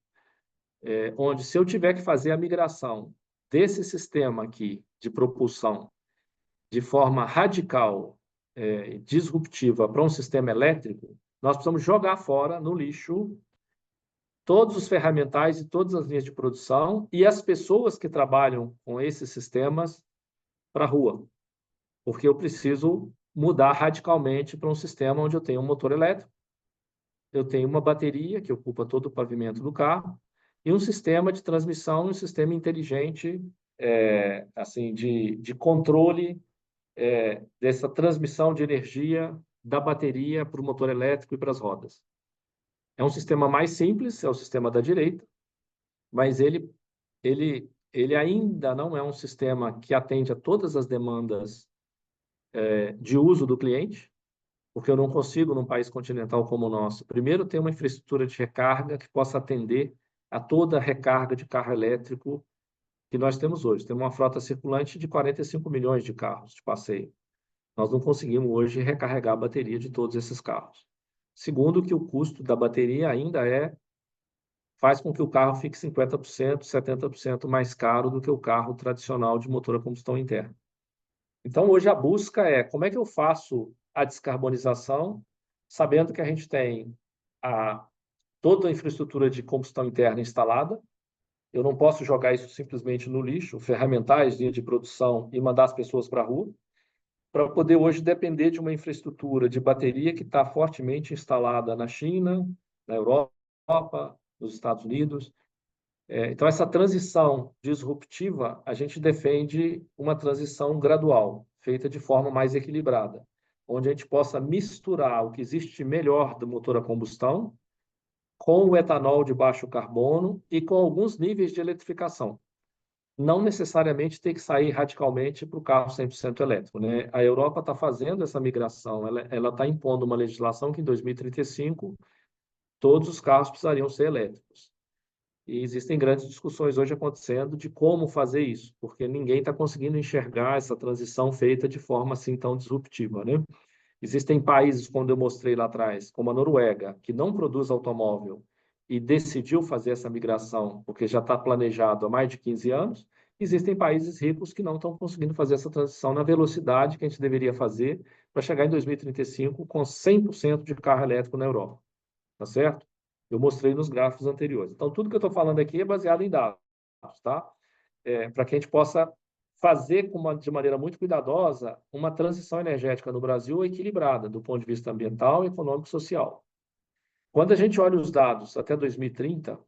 S2: onde se eu tiver que fazer a migração desse sistema aqui de propulsão de forma radical, disruptiva para um sistema elétrico, nós precisamos jogar fora, no lixo, todos os ferramentais e todas as linhas de produção e as pessoas que trabalham com esses sistemas para a rua. porque eu preciso mudar radicalmente para um sistema onde eu tenho um motor elétrico, eu tenho uma bateria que ocupa todo o pavimento do carro e um sistema de transmissão, um sistema inteligente, assim, de controle dessa transmissão de energia da bateria para o motor elétrico e para as rodas. É um sistema mais simples, é o sistema da direita, mas ele ainda não é um sistema que atende a todas as demandas de uso do cliente, porque eu não consigo, num país continental como o nosso, primeiro ter uma infraestrutura de recarga que possa atender a toda a recarga de carro elétrico que nós temos hoje. Temos uma frota circulante de 45 milhões de carros de passeio. Nós não conseguimos hoje recarregar a bateria de todos esses carros. Segundo, que o custo da bateria ainda faz com que o carro fique 50%, 70% mais caro do que o carro tradicional de motor a combustão interna. Então, hoje a busca é como é que eu faço a descarbonização, sabendo que a gente tem toda a infraestrutura de combustão interna instalada. Eu não posso jogar isso simplesmente no lixo, ferramentais, linha de produção, e mandar as pessoas para a rua, para poder hoje depender de uma infraestrutura de bateria que está fortemente instalada na China, na Europa, nos Estados Unidos. Então, essa transição disruptiva, a gente defende uma transição gradual, feita de forma mais equilibrada, onde a gente possa misturar o que existe melhor do motor a combustão com o etanol de baixo carbono e com alguns níveis de eletrificação. Não necessariamente tem que sair radicalmente para o carro 100% elétrico, né? A Europa está fazendo essa migração, ela está impondo uma legislação que em 2035 todos os carros precisariam ser elétricos. E existem grandes discussões hoje acontecendo de como fazer isso, porque ninguém está conseguindo enxergar essa transição feita de forma assim tão disruptiva, né? Existem países, como eu mostrei lá atrás, como a Noruega, que não produz automóvel e decidiu fazer essa migração porque já está planejado há mais de 15 anos. Existem países ricos que não estão conseguindo fazer essa transição na velocidade que a gente deveria fazer para chegar em 2035 com 100% de carro elétrico na Europa. Tá certo? Eu mostrei nos gráficos anteriores. Então, tudo que eu estou falando aqui é baseado em dados, tá? Para que a gente possa fazer de maneira muito cuidadosa uma transição energética no Brasil equilibrada, do ponto de vista ambiental, econômico e social. Quando a gente olha os dados até 2030,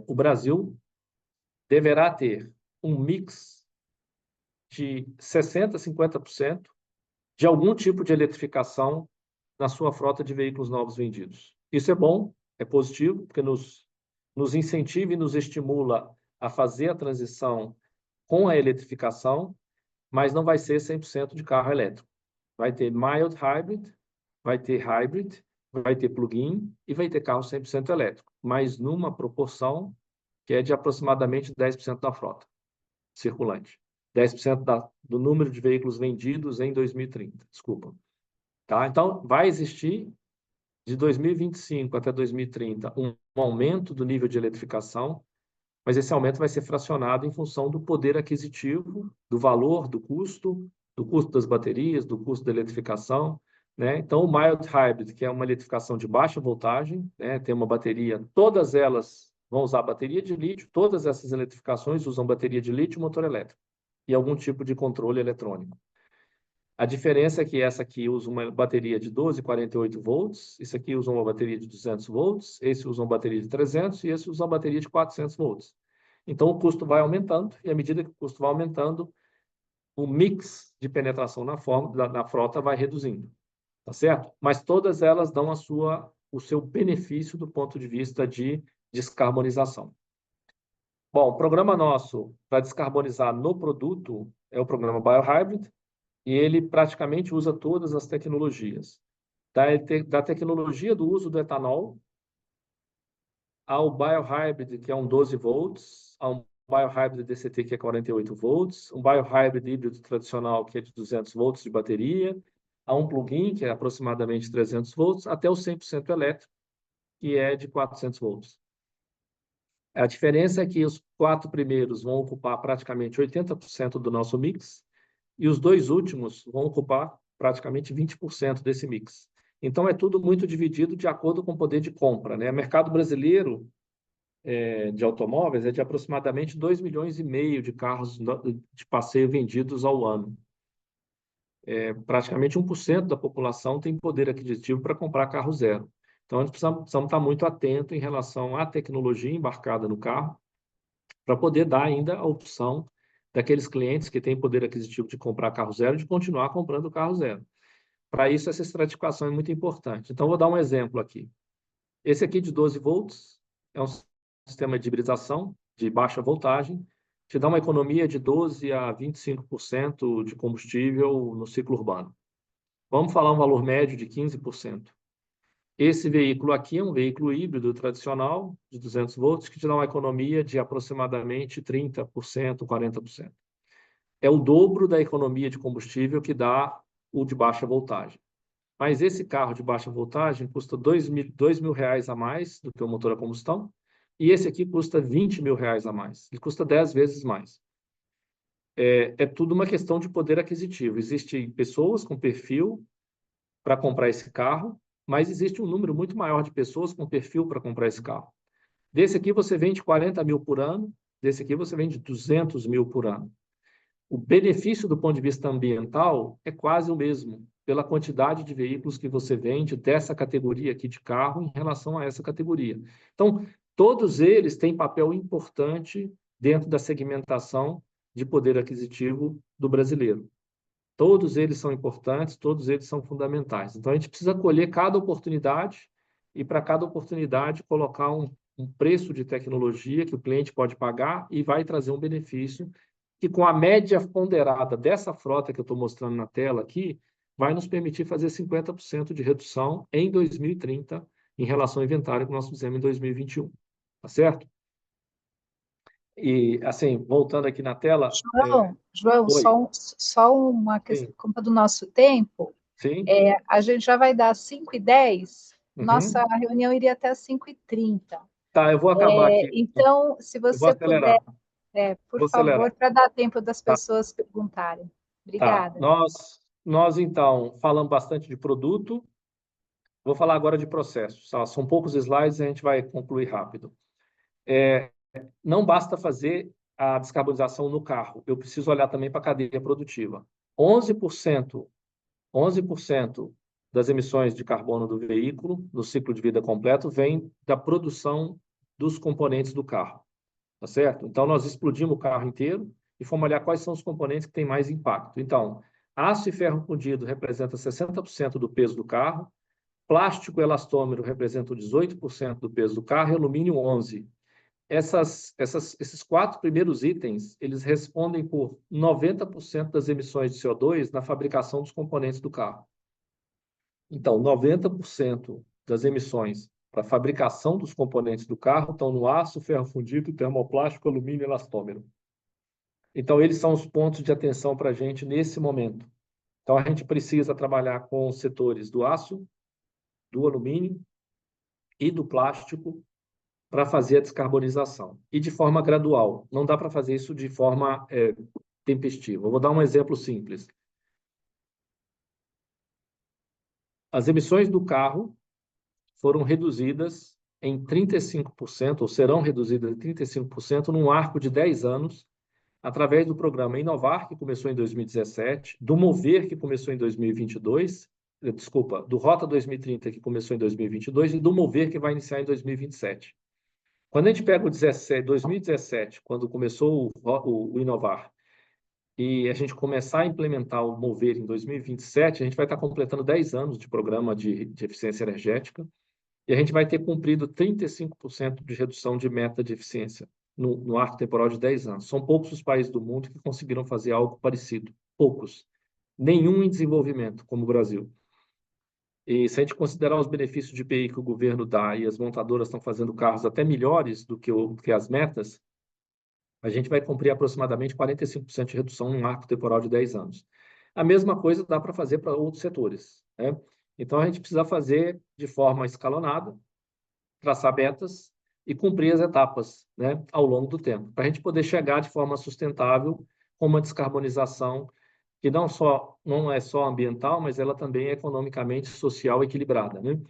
S2: o Brasil deverá ter um mix de 60% a 50% de algum tipo de eletrificação na sua frota de veículos novos vendidos. Isso é bom, é positivo, porque nos incentiva e nos estimula a fazer a transição com a eletrificação, mas não vai ser 100% de carro elétrico. Vai ter mild hybrid, vai ter plug-in e vai ter carro 100% elétrico, mas numa proporção que é de aproximadamente 10% da frota circulante. 10% do número de veículos vendidos em 2030, desculpa. Tá? Então, vai existir, de 2025 até 2030, um aumento do nível de eletrificação, mas esse aumento vai ser fracionado em função do poder aquisitivo, do valor, do custo das baterias, do custo da eletrificação, né? Então, o mild hybrid, que é uma eletrificação de baixa voltagem, né? Tem uma bateria, todas elas vão usar bateria de lítio, todas essas eletrificações usam bateria de lítio e motor elétrico, e algum tipo de controle eletrônico. A diferença é que essa aqui usa uma bateria de 12,48 volts, esse aqui usa uma bateria de 200 volts, esse usa uma bateria de 300 e esse usa uma bateria de 400 volts. Então, o custo vai aumentando e, à medida que o custo vai aumentando, o mix de penetração na frota vai reduzindo, tá certo? Mas todas elas dão o seu benefício do ponto de vista de descarbonização. Bom, o programa nosso para descarbonizar no produto é o programa BioHybrid, e ele praticamente usa todas as tecnologias. Da tecnologia do uso do etanol ao BioHybrid, que é um 12 volts, a um BioHybrid DCT, que é 48 volts, um BioHybrid híbrido tradicional, que é de 200 volts de bateria, a um plug-in, que é aproximadamente 300 volts, até o 100% elétrico, que é de 400 volts. A diferença é que os 4 primeiros vão ocupar praticamente 80% do nosso mix, e os 2 últimos vão ocupar praticamente 20% desse mix. Então, é tudo muito dividido de acordo com o poder de compra, né? O mercado brasileiro de automóveis é de aproximadamente 2,5 milhões de carros de passeio vendidos ao ano. praticamente 1% da população tem poder aquisitivo para comprar carro zero. Então, a gente precisamos estar muito atento em relação à tecnologia embarcada no carro, para poder dar ainda a opção daqueles clientes que têm poder aquisitivo de comprar carro zero, de continuar comprando carro zero. Para isso, essa estratificação é muito importante. Então, vou dar um exemplo aqui. Esse aqui de 12 volts é um sistema de hibridação de baixa voltagem, te dá uma economia de 12% a 25% de combustível no ciclo urbano. Vamos falar um valor médio de 15%. Esse veículo aqui é um veículo híbrido tradicional, de 200 volts, que te dá uma economia de aproximadamente 30%, 40%. É o dobro da economia de combustível que dá o de baixa voltagem. Mas esse carro de baixa voltagem custa R$ 2.000 a mais do que o motor a combustão, e esse aqui custa R$ 20.000 a mais. Ele custa 10 vezes mais. É tudo uma questão de poder aquisitivo. Existem pessoas com perfil para comprar esse carro, mas existe um número muito maior de pessoas com perfil para comprar esse carro. Desse aqui você vende 40 mil por ano, desse aqui você vende 200 mil por ano. O benefício do ponto de vista ambiental é quase o mesmo, pela quantidade de veículos que você vende dessa categoria aqui de carro em relação a essa categoria. Então, todos eles têm papel importante dentro da segmentação de poder aquisitivo do brasileiro. Todos eles são importantes, todos eles são fundamentais. Então, a gente precisa colher cada oportunidade e, para cada oportunidade, colocar um preço de tecnologia que o cliente pode pagar e vai trazer um benefício que, com a média ponderada dessa frota que eu estou mostrando na tela aqui, vai nos permitir fazer 50% de redução em 2030 em relação ao inventário que nós fizemos em 2021. Tá certo? E, assim, voltando aqui na tela...
S1: João,
S2: Oi.
S1: só uma questão,
S2: Sim.
S1: culpa do nosso tempo.
S2: Sim.
S1: A gente já vai dar 5h10, nossa
S2: Uhum.
S1: reunião iria até 5h30.
S2: Tá, eu vou acabar aqui.
S1: Então, se
S2: Eu vou
S1: você puder,
S2: acelerar.
S1: por
S2: Vou acelerar.
S1: favor, para dar tempo das
S2: Tá.
S1: pessoas perguntarem.
S2: Tá.
S1: Obrigada.
S2: Nós, então, falamos bastante de produto. Vou falar agora de processos. Tá? São poucos slides e a gente vai concluir rápido. Não basta fazer a descarbonização no carro. Eu preciso olhar também para a cadeia produtiva. 11% das emissões de carbono do veículo, no ciclo de vida completo, vem da produção dos componentes do carro. Tá certo? Então, nós explodimos o carro inteiro e fomos olhar quais são os componentes que têm mais impacto. Então, aço e ferro fundido representa 60% do peso do carro, plástico elastômero representa 18% do peso do carro e alumínio 11%. Esses 4 primeiros itens, eles respondem por 90% das emissões de CO2 na fabricação dos componentes do carro. Então, 90% das emissões para a fabricação dos componentes do carro estão no aço, ferro fundido, termoplástico, alumínio e elastômero. Então, eles são os pontos de atenção para a gente nesse momento. Então, a gente precisa trabalhar com os setores do aço, do alumínio e do plástico para fazer a descarbonização. E de forma gradual. Não dá para fazer isso de forma tempestiva. Eu vou dar um exemplo simples. As emissões do carro foram reduzidas em 35%, ou serão reduzidas em 35%, num arco de 10 anos, através do programa Inovar, que começou em 2017, do Mover, que começou em 2022, do Rota 2030, que começou em 2022, e do Mover, que vai iniciar em 2027. Quando a gente pega o 2017, quando começou o Inovar, e a gente começar a implementar o Mover em 2027, a gente vai estar completando 10 anos de programa de eficiência energética, e a gente vai ter cumprido 35% de redução de meta de eficiência no arco temporal de 10 anos. São poucos os países do mundo que conseguiram fazer algo parecido. Poucos. Nenhum em desenvolvimento, como o Brasil. E se a gente considerar os benefícios de IPI que o governo dá e as montadoras estão fazendo carros até melhores do que as metas, a gente vai cumprir aproximadamente 45% de redução em um arco temporal de 10 anos. A mesma coisa dá para fazer para outros setores, né? Então, a gente precisa fazer de forma escalonada, traçar metas e cumprir as etapas, né, ao longo do tempo, para a gente poder chegar de forma sustentável com uma descarbonização que não é só ambiental, mas ela também é economicamente social equilibrada, né?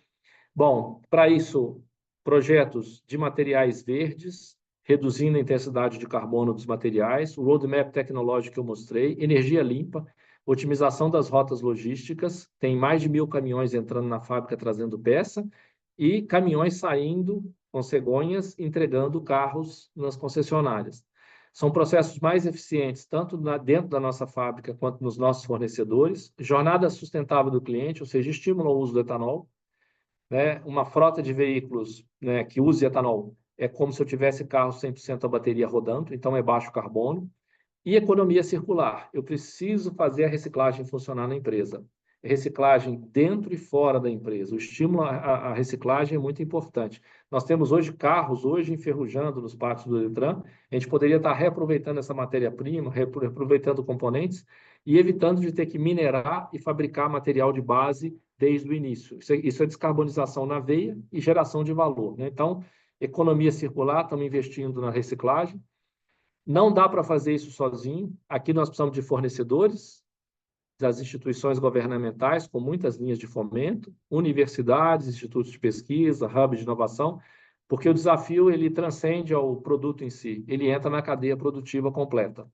S2: Bom, para isso, projetos de materiais verdes, reduzindo a intensidade de carbono dos materiais, o roadmap tecnológico que eu mostrei, energia limpa. otimização das rotas logísticas, tem mais de 1.000 caminhões entrando na fábrica trazendo peça e caminhões saindo com cegonhas, entregando carros nas concessionárias. São processos mais eficientes, tanto dentro da nossa fábrica quanto nos nossos fornecedores. Jornada sustentável do cliente, ou seja, estimulam o uso do etanol. Né? Uma frota de veículos, né, que use etanol é como se eu tivesse carro 100% a bateria rodando, então é baixo carbono. E economia circular. Eu preciso fazer a reciclagem funcionar na empresa. Reciclagem dentro e fora da empresa. O estímulo à reciclagem é muito importante. Nós temos hoje carros enferrujando nos pátios do Detran. A gente poderia estar reaproveitando essa matéria-prima, reaproveitando componentes e evitando de ter que minerar e fabricar material de base desde o início. Isso é descarbonização na veia e geração de valor, né? Então, economia circular, estamos investindo na reciclagem. Não dá para fazer isso sozinho. Aqui nós precisamos de fornecedores, das instituições governamentais, com muitas linhas de fomento, universidades, institutos de pesquisa, hubs de inovação, porque o desafio ele transcende ao produto em si, ele entra na cadeia produtiva completa.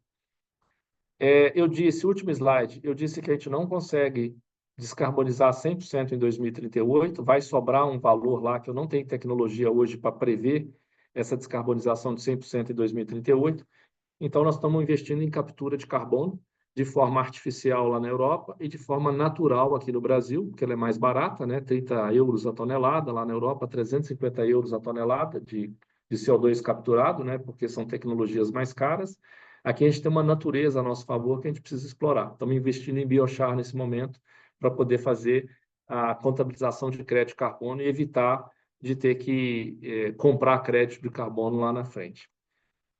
S2: Eu disse, último slide, eu disse que a gente não consegue descarbonizar 100% em 2038, vai sobrar um valor lá que eu não tenho tecnologia hoje para prever essa descarbonização de 100% em 2038. Então, nós estamos investindo em captura de carbono de forma artificial lá na Europa e de forma natural aqui no Brasil, porque ela é mais barata, né? 30 euros a tonelada, lá na Europa, 350 euros a tonelada de CO2 capturado, né? Porque são tecnologias mais caras. Aqui a gente tem uma natureza a nosso favor que a gente precisa explorar. Estamos investindo em biochar nesse momento para poder fazer a contabilização de crédito de carbono e evitar de ter que comprar crédito de carbono lá na frente.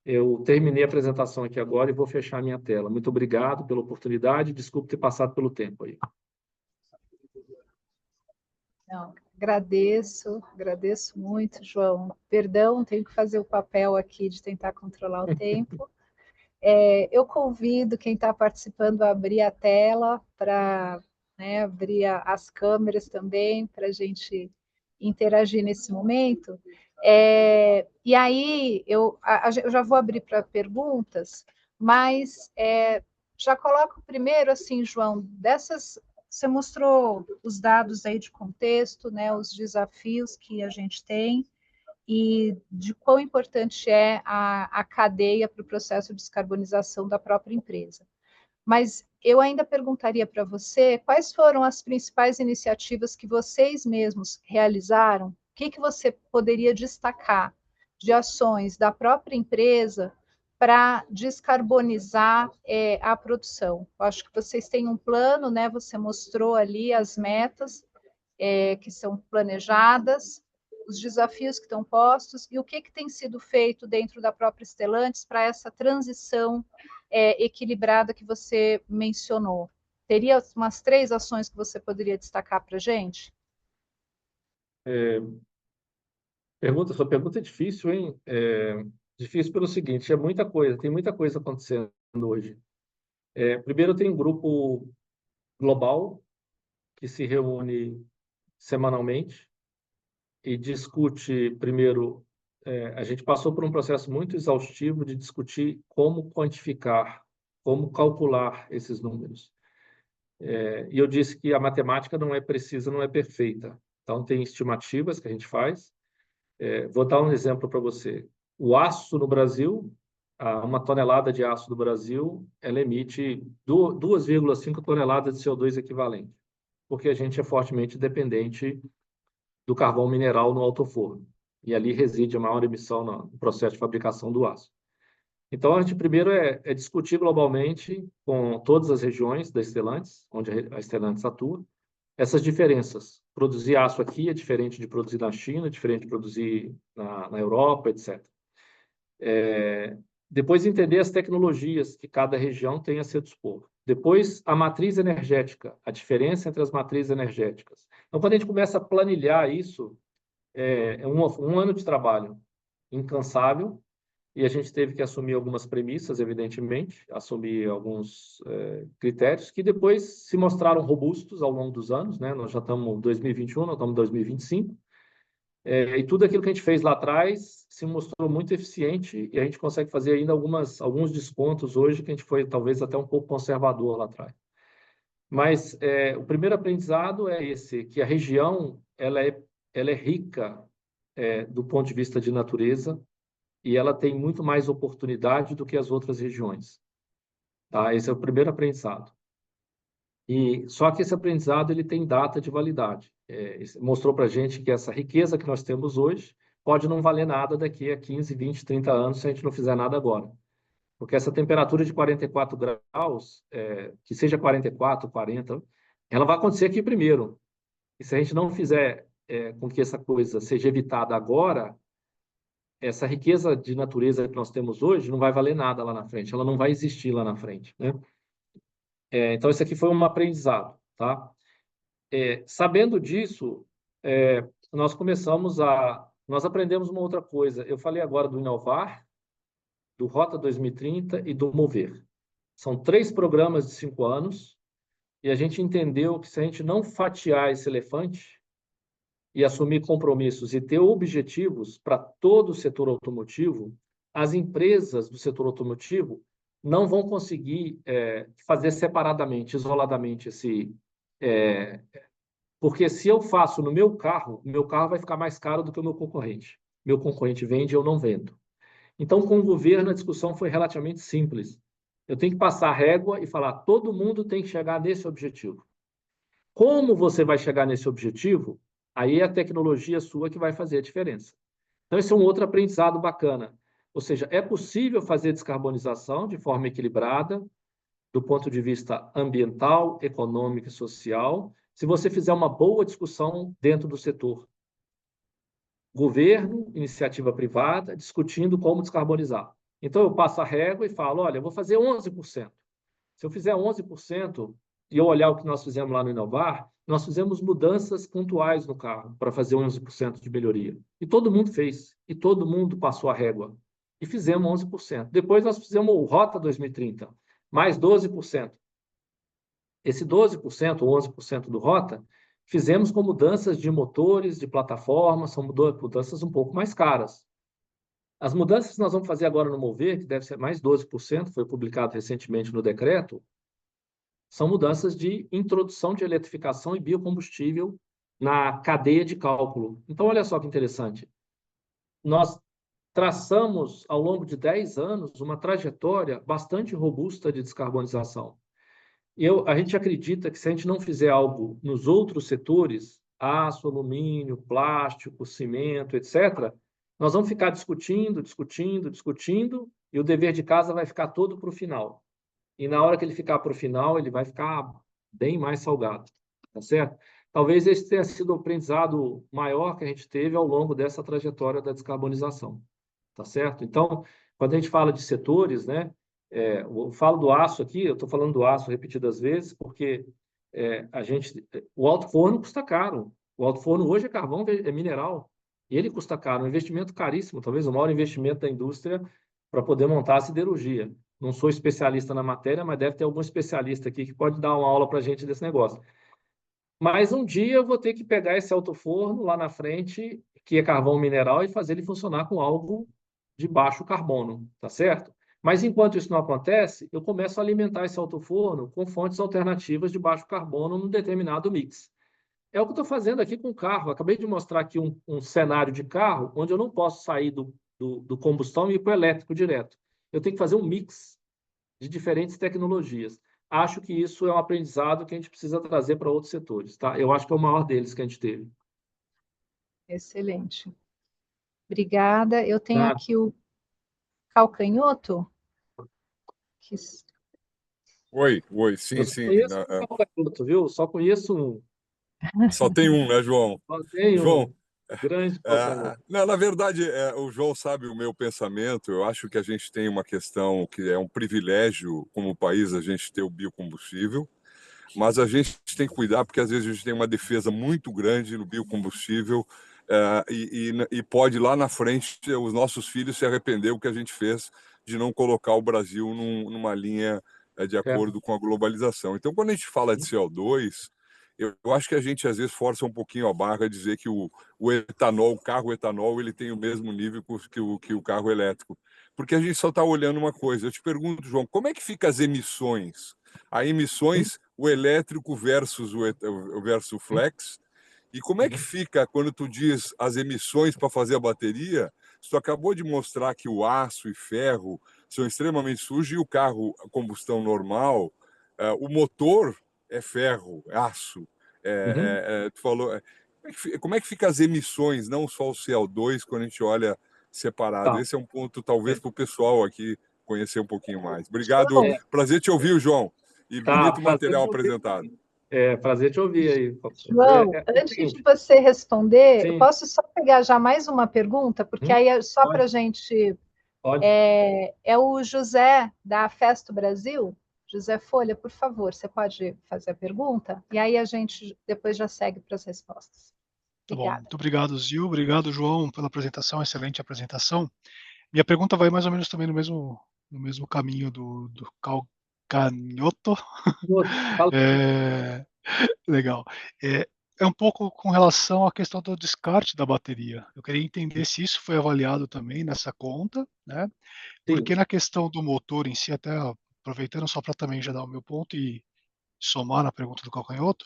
S2: Eu terminei a apresentação aqui agora e vou fechar a minha tela. Muito obrigado pela oportunidade. Desculpe ter passado pelo tempo aí.
S1: Não, agradeço muito, João. Perdão, tenho que fazer o papel aqui de tentar controlar o tempo. Eu convido quem está participando a abrir a tela para, né, abrir as câmeras também, para a gente interagir nesse momento. E aí, eu já vou abrir para perguntas, mas já coloco primeiro, assim, João, você mostrou os dados aí de contexto, né, os desafios que a gente tem, e de quão importante é a cadeia para o processo de descarbonização da própria empresa. Mas eu ainda perguntaria para você quais foram as principais iniciativas que vocês mesmos realizaram, o que você poderia destacar de ações da própria empresa para descarbonizar a produção. Eu acho que vocês têm um plano, né? Você mostrou ali as metas que são planejadas, os desafios que estão postos e o que tem sido feito dentro da própria Stellantis para essa transição equilibrada que você mencionou. Teria umas 3 ações que você poderia destacar para a gente?
S2: Sua pergunta é difícil, hein? Difícil pelo seguinte, tem muita coisa acontecendo hoje. Primeiro tem um grupo global que se reúne semanalmente e discute, primeiro, a gente passou por um processo muito exaustivo de discutir como quantificar, como calcular esses números. E eu disse que a matemática não é precisa, não é perfeita. Então, tem estimativas que a gente faz. Vou dar um exemplo para você. O aço no Brasil, uma tonelada de aço do Brasil, ela emite 2,5 toneladas de CO2 equivalente, porque a gente é fortemente dependente do carvão mineral no alto-forno. E ali reside a maior emissão no processo de fabricação do aço. Então, a gente primeiro é discutir globalmente com todas as regiões da Stellantis, onde a Stellantis atua, essas diferenças. Produzir aço aqui é diferente de produzir na China, diferente de produzir na Europa, etc. Depois, entender as tecnologias que cada região tem a seu dispor. Depois, a matriz energética, a diferença entre as matrizes energéticas. Então, quando a gente começa a planilhar isso, é um ano de trabalho incansável, e a gente teve que assumir algumas premissas, evidentemente, assumir alguns critérios que depois se mostraram robustos ao longo dos anos, né? Nós já estamos em 2021, nós estamos em 2025, e tudo aquilo que a gente fez lá atrás se mostrou muito eficiente e a gente consegue fazer ainda alguns descontos hoje que a gente foi talvez até um pouco conservador lá atrás. Mas o primeiro aprendizado é esse, que a região ela é rica do ponto de vista de natureza e ela tem muito mais oportunidade do que as outras regiões. Tá? Esse é o primeiro aprendizado. E só que esse aprendizado ele tem data de validade. Mostrou para a gente que essa riqueza que nós temos hoje pode não valer nada daqui a 15, 20, 30 anos se a gente não fizer nada agora. Porque essa temperatura de 44 graus, que seja 44, 40, ela vai acontecer aqui primeiro. E se a gente não fizer com que essa coisa seja evitada agora, essa riqueza de natureza que nós temos hoje não vai valer nada lá na frente, ela não vai existir lá na frente, né? Então, isso aqui foi um aprendizado, tá? Sabendo disso, nós aprendemos uma outra coisa. Eu falei agora do Inovar, do Rota 2030 e do Mover. São 3 programas de 5 anos e a gente entendeu que se a gente não fatiar esse elefante e assumir compromissos e ter objetivos para todo o setor automotivo, as empresas do setor automotivo não vão conseguir fazer separadamente, isoladamente porque se eu faço no meu carro vai ficar mais caro do que o meu concorrente. Meu concorrente vende, eu não vendo. Então, com o governo, a discussão foi relativamente simples. Eu tenho que passar a régua e falar, todo mundo tem que chegar nesse objetivo. Como você vai chegar nesse objetivo? Aí é a tecnologia sua que vai fazer a diferença. Então, esse é um outro aprendizado bacana. Ou seja, é possível fazer descarbonização de forma equilibrada, do ponto de vista ambiental, econômico e social, se você fizer uma boa discussão dentro do setor. Governo, iniciativa privada, discutindo como descarbonizar. Então, eu passo a régua e falo, olha, eu vou fazer 11%. Se eu fizer 11%, e eu olhar o que nós fizemos lá no Inovar, nós fizemos mudanças pontuais no carro para fazer 11% de melhoria. E todo mundo fez. E todo mundo passou a régua. E fizemos 11%. Depois nós fizemos o Rota 2030, mais 12%. Esse 12%, ou 11% do Rota, fizemos com mudanças de motores, de plataformas, são mudanças um pouco mais caras. As mudanças que nós vamos fazer agora no Mover, que deve ser mais 12%, foi publicado recentemente no decreto, são mudanças de introdução de eletrificação e biocombustível na cadeia de cálculo. Então, olha só que interessante. Nós traçamos, ao longo de 10 anos, uma trajetória bastante robusta de descarbonização. A gente acredita que se a gente não fizer algo nos outros setores, aço, alumínio, plástico, cimento, etc., nós vamos ficar discutindo, e o dever de casa vai ficar todo para o final. E na hora que ele ficar para o final, ele vai ficar bem mais salgado, tá certo? Talvez esse tenha sido o aprendizado maior que a gente teve ao longo dessa trajetória da descarbonização, tá certo? Então, quando a gente fala de setores, né, eu falo do aço aqui, eu estou falando do aço repetidas vezes, porque o alto forno custa caro. O alto forno hoje é carvão, é mineral, e ele custa caro, um investimento caríssimo, talvez o maior investimento da indústria para poder montar a siderurgia. Não sou especialista na matéria, mas deve ter algum especialista aqui que pode dar uma aula para a gente desse negócio. Mas um dia eu vou ter que pegar esse alto forno lá na frente, que é carvão mineral, e fazer ele funcionar com algo de baixo carbono, tá certo? Mas enquanto isso não acontece, eu começo a alimentar esse alto forno com fontes alternativas de baixo carbono num determinado mix. É o que eu estou fazendo aqui com o carro. Eu acabei de mostrar aqui um cenário de carro onde eu não posso sair do combustão e ir para o elétrico direto. Eu tenho que fazer um mix de diferentes tecnologias. Acho que isso é um aprendizado que a gente precisa trazer para outros setores, tá? Eu acho que é o maior deles que a gente teve.
S1: Excelente. Obrigada. Eu tenho
S2: Tá?
S1: aqui o Calcanhoto. Que...
S3: Oi, sim.
S2: Eu só conheço um Calcanhoto, viu? Só conheço um.
S3: Só tem um, né, João?
S2: Só tem um.
S3: João,
S2: grande Calcanhoto.
S3: na verdade, o João sabe o meu pensamento. Eu acho que a gente tem uma questão que é um privilégio, como país, a gente ter o biocombustível, mas a gente tem que cuidar, porque às vezes a gente tem uma defesa muito grande no biocombustível e pode lá na frente os nossos filhos se arrepender o que a gente fez de não colocar o Brasil numa linha de acordo com a globalização. Então, quando a gente fala de CO2, eu acho que a gente às vezes força um pouquinho a barra dizer que o etanol, o carro etanol, ele tem o mesmo nível que o carro elétrico, porque a gente só está olhando uma coisa. Eu te pergunto, João, como é que fica as emissões? Há emissões o elétrico versus o flex. E como é que fica quando tu diz as emissões para fazer a bateria? Tu acabou de mostrar que o aço e ferro são extremamente sujos e o carro a combustão normal, o motor é ferro, aço. Tu falou. Como é que fica as emissões, não só o CO2, quando a gente olha separado?
S2: Tá.
S3: Esse é um ponto, talvez, para o pessoal aqui conhecer um pouquinho mais. Obrigado.
S1: João.
S3: Prazer te ouvir, João. E bonito material apresentado.
S2: Prazer te ouvir aí.
S1: João, antes de você responder, eu
S2: Sim.
S1: posso só pegar já mais uma pergunta, porque aí é só para a gente...
S2: Pode.
S1: É o José, da Festo Brasil. José Folha, por favor, você pode fazer a pergunta? E aí a gente depois já segue para as respostas.
S4: Tá bom. Muito obrigado, Zil. Obrigado, João, pela apresentação, excelente apresentação. Minha pergunta vai mais ou menos também no mesmo caminho do Calcanhoto. Legal. É um pouco com relação à questão do descarte da bateria. Eu queria entender se isso foi avaliado também nessa conta, né? Porque na questão do motor em si, até aproveitando só para também já dar o meu ponto e somar na pergunta do Calcanhoto,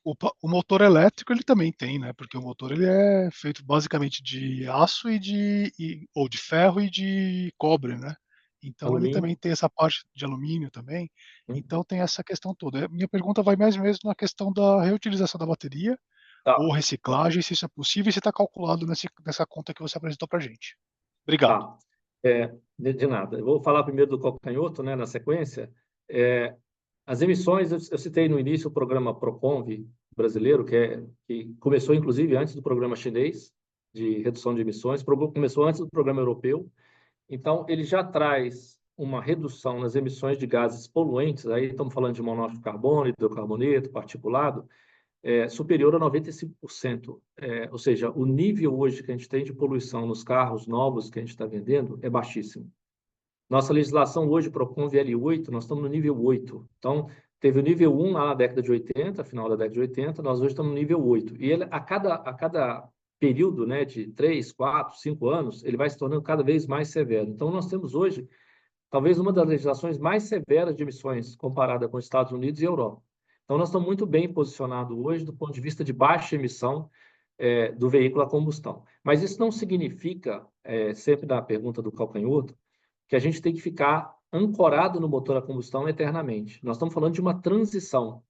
S4: o motor elétrico ele também tem, né? Porque o motor ele é feito basicamente de aço ou de ferro e de cobre, né? Então
S2: alumínio.
S4: ele também tem essa parte de alumínio também. Então tem essa questão toda. Minha pergunta vai mais mesmo na questão da reutilização da bateria ou reciclagem, se isso é possível e se está calculado nessa conta que você apresentou para a gente. Obrigado.
S2: De nada. Eu vou falar primeiro do Calcanhoto, né, na sequência. As emissões, eu citei no início o programa Proconv brasileiro, que começou, inclusive, antes do programa chinês de redução de emissões, começou antes do programa europeu. Então, ele já traz uma redução nas emissões de gases poluentes, aí estamos falando de monóxido de carbono, hidrocarboneto, particulado, superior a 95%. Ou seja, o nível hoje que a gente tem de poluição nos carros novos que a gente está vendendo é baixíssimo. Nossa legislação hoje propõe L8, nós estamos no nível 8. Então, teve o nível 1 lá na década de 80, final da década de 80, nós hoje estamos no nível 8. E ele, a cada período, né, de 3, 4, 5 anos, ele vai se tornando cada vez mais severo. Então, nós temos hoje, talvez, uma das legislações mais severas de emissões comparada com os Estados Unidos e Europa. Então, nós estamos muito bem posicionados hoje do ponto de vista de baixa emissão do veículo a combustão. Mas isso não significa, sempre na pergunta do Calcanhoto, que a gente tem que ficar ancorado no motor a combustão eternamente. Nós estamos falando de uma transição.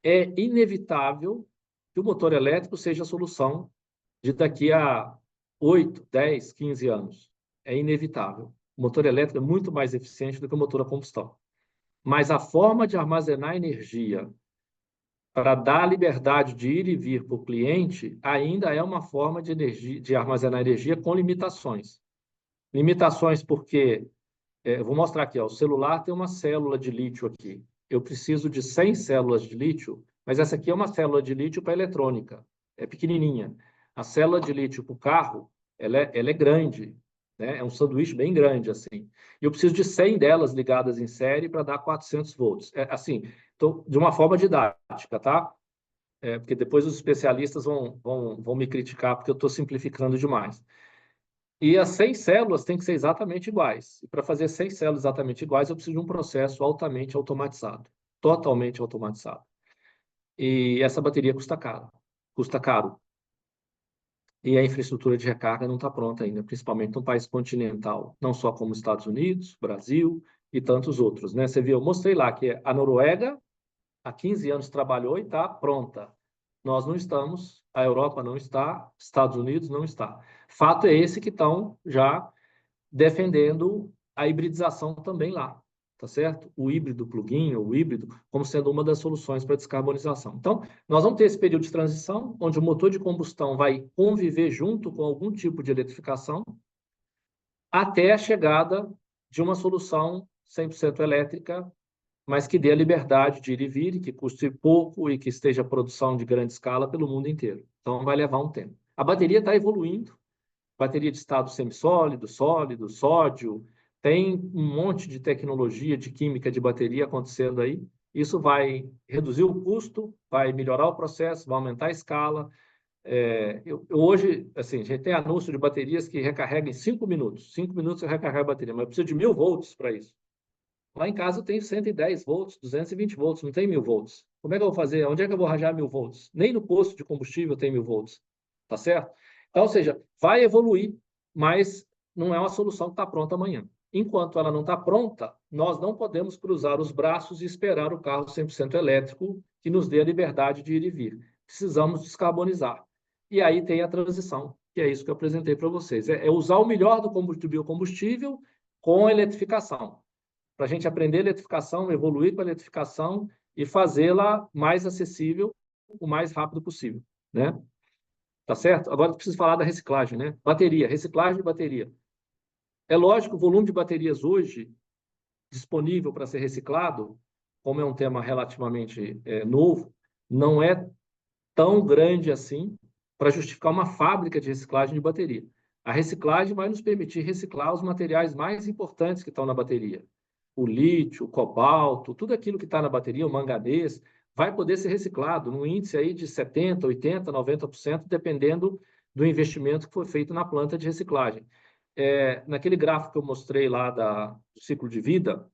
S2: É inevitável que o motor elétrico seja a solução de daqui a 8, 10, 15 anos. É inevitável. O motor elétrico é muito mais eficiente do que o motor a combustão. Mas a forma de armazenar energia para dar liberdade de ir e vir para o cliente ainda é uma forma de armazenar energia com limitações. Limitações porque eu vou mostrar aqui, ó, o celular tem uma célula de lítio aqui. Eu preciso de 100 células de lítio, mas essa aqui é uma célula de lítio para eletrônica. É pequenininha. A célula de lítio para o carro, ela é grande, né? É um sanduíche bem grande, assim. E eu preciso de 100 delas ligadas em série para dar 400 volts. Assim, de uma forma didática, tá? Porque depois os especialistas vão me criticar porque eu estou simplificando demais. E as 100 células têm que ser exatamente iguais. E para fazer 100 células exatamente iguais, eu preciso de um processo altamente automatizado, totalmente automatizado. E essa bateria custa caro. E a infraestrutura de recarga não está pronta ainda, principalmente num país continental, não só como Estados Unidos, Brasil e tantos outros, né? Você viu, eu mostrei lá que a Noruega há 15 anos trabalhou e está pronta. Nós não estamos, a Europa não está, Estados Unidos não está. Fato é esse que estão já defendendo a hibridização também lá, tá certo? O híbrido plug-in, ou o híbrido, como sendo uma das soluções para a descarbonização. Então, nós vamos ter esse período de transição, onde o motor de combustão vai conviver junto com algum tipo de eletrificação, até a chegada de uma solução 100% elétrica, mas que dê a liberdade de ir e vir, que custe pouco e que esteja a produção de grande escala pelo mundo inteiro. Então, vai levar um tempo. A bateria está evoluindo, bateria de estado semissólido, sólido, sódio, tem um monte de tecnologia de química de bateria acontecendo aí. Isso vai reduzir o custo, vai melhorar o processo, vai aumentar a escala. Hoje, assim, a gente tem anúncio de baterias que recarregam em 5 minutos. 5 minutos eu recarrego a bateria, mas eu preciso de 1000 volts para isso. Lá em casa eu tenho 110 volts, 220 volts, não tem 1000 volts. Como é que eu vou fazer? Onde é que eu vou arranjar 1000 volts? Nem no posto de combustível tem 1000 volts. Tá certo? Então, ou seja, vai evoluir, mas não é uma solução que está pronta amanhã. Enquanto ela não está pronta, nós não podemos cruzar os braços e esperar o carro 100% elétrico que nos dê a liberdade de ir e vir. Precisamos descarbonizar. E aí tem a transição, que é isso que eu apresentei para vocês. É usar o melhor do biocombustível com a eletrificação. Para a gente aprender a eletrificação, evoluir com a eletrificação e fazê-la mais acessível o mais rápido possível, né? Tá certo? Agora eu preciso falar da reciclagem, né? Bateria, reciclagem de bateria. É lógico, o volume de baterias hoje disponível para ser reciclado, como é um tema relativamente novo, não é tão grande assim para justificar uma fábrica de reciclagem de bateria. A reciclagem vai nos permitir reciclar os materiais mais importantes que estão na bateria. O lítio, o cobalto, tudo aquilo que está na bateria, o manganês, vai poder ser reciclado num índice aí de 70%, 80%, 90%, dependendo do investimento que foi feito na planta de reciclagem. Naquele gráfico que eu mostrei lá do ciclo de vida,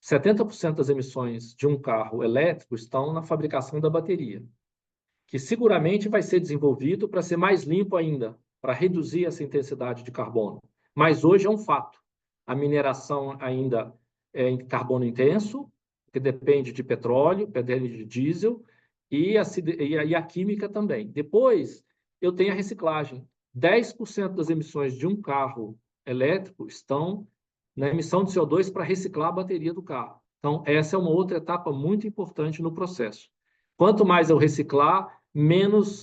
S2: 70% das emissões de um carro elétrico estão na fabricação da bateria, que seguramente vai ser desenvolvido para ser mais limpo ainda, para reduzir essa intensidade de carbono. Mas hoje é um fato. A mineração ainda é em carbono intenso, que depende de petróleo, depende de diesel, e a química também. Depois, eu tenho a reciclagem. 10% das emissões de um carro elétrico estão na emissão de CO2 para reciclar a bateria do carro. Então, essa é uma outra etapa muito importante no processo. Quanto mais eu reciclar,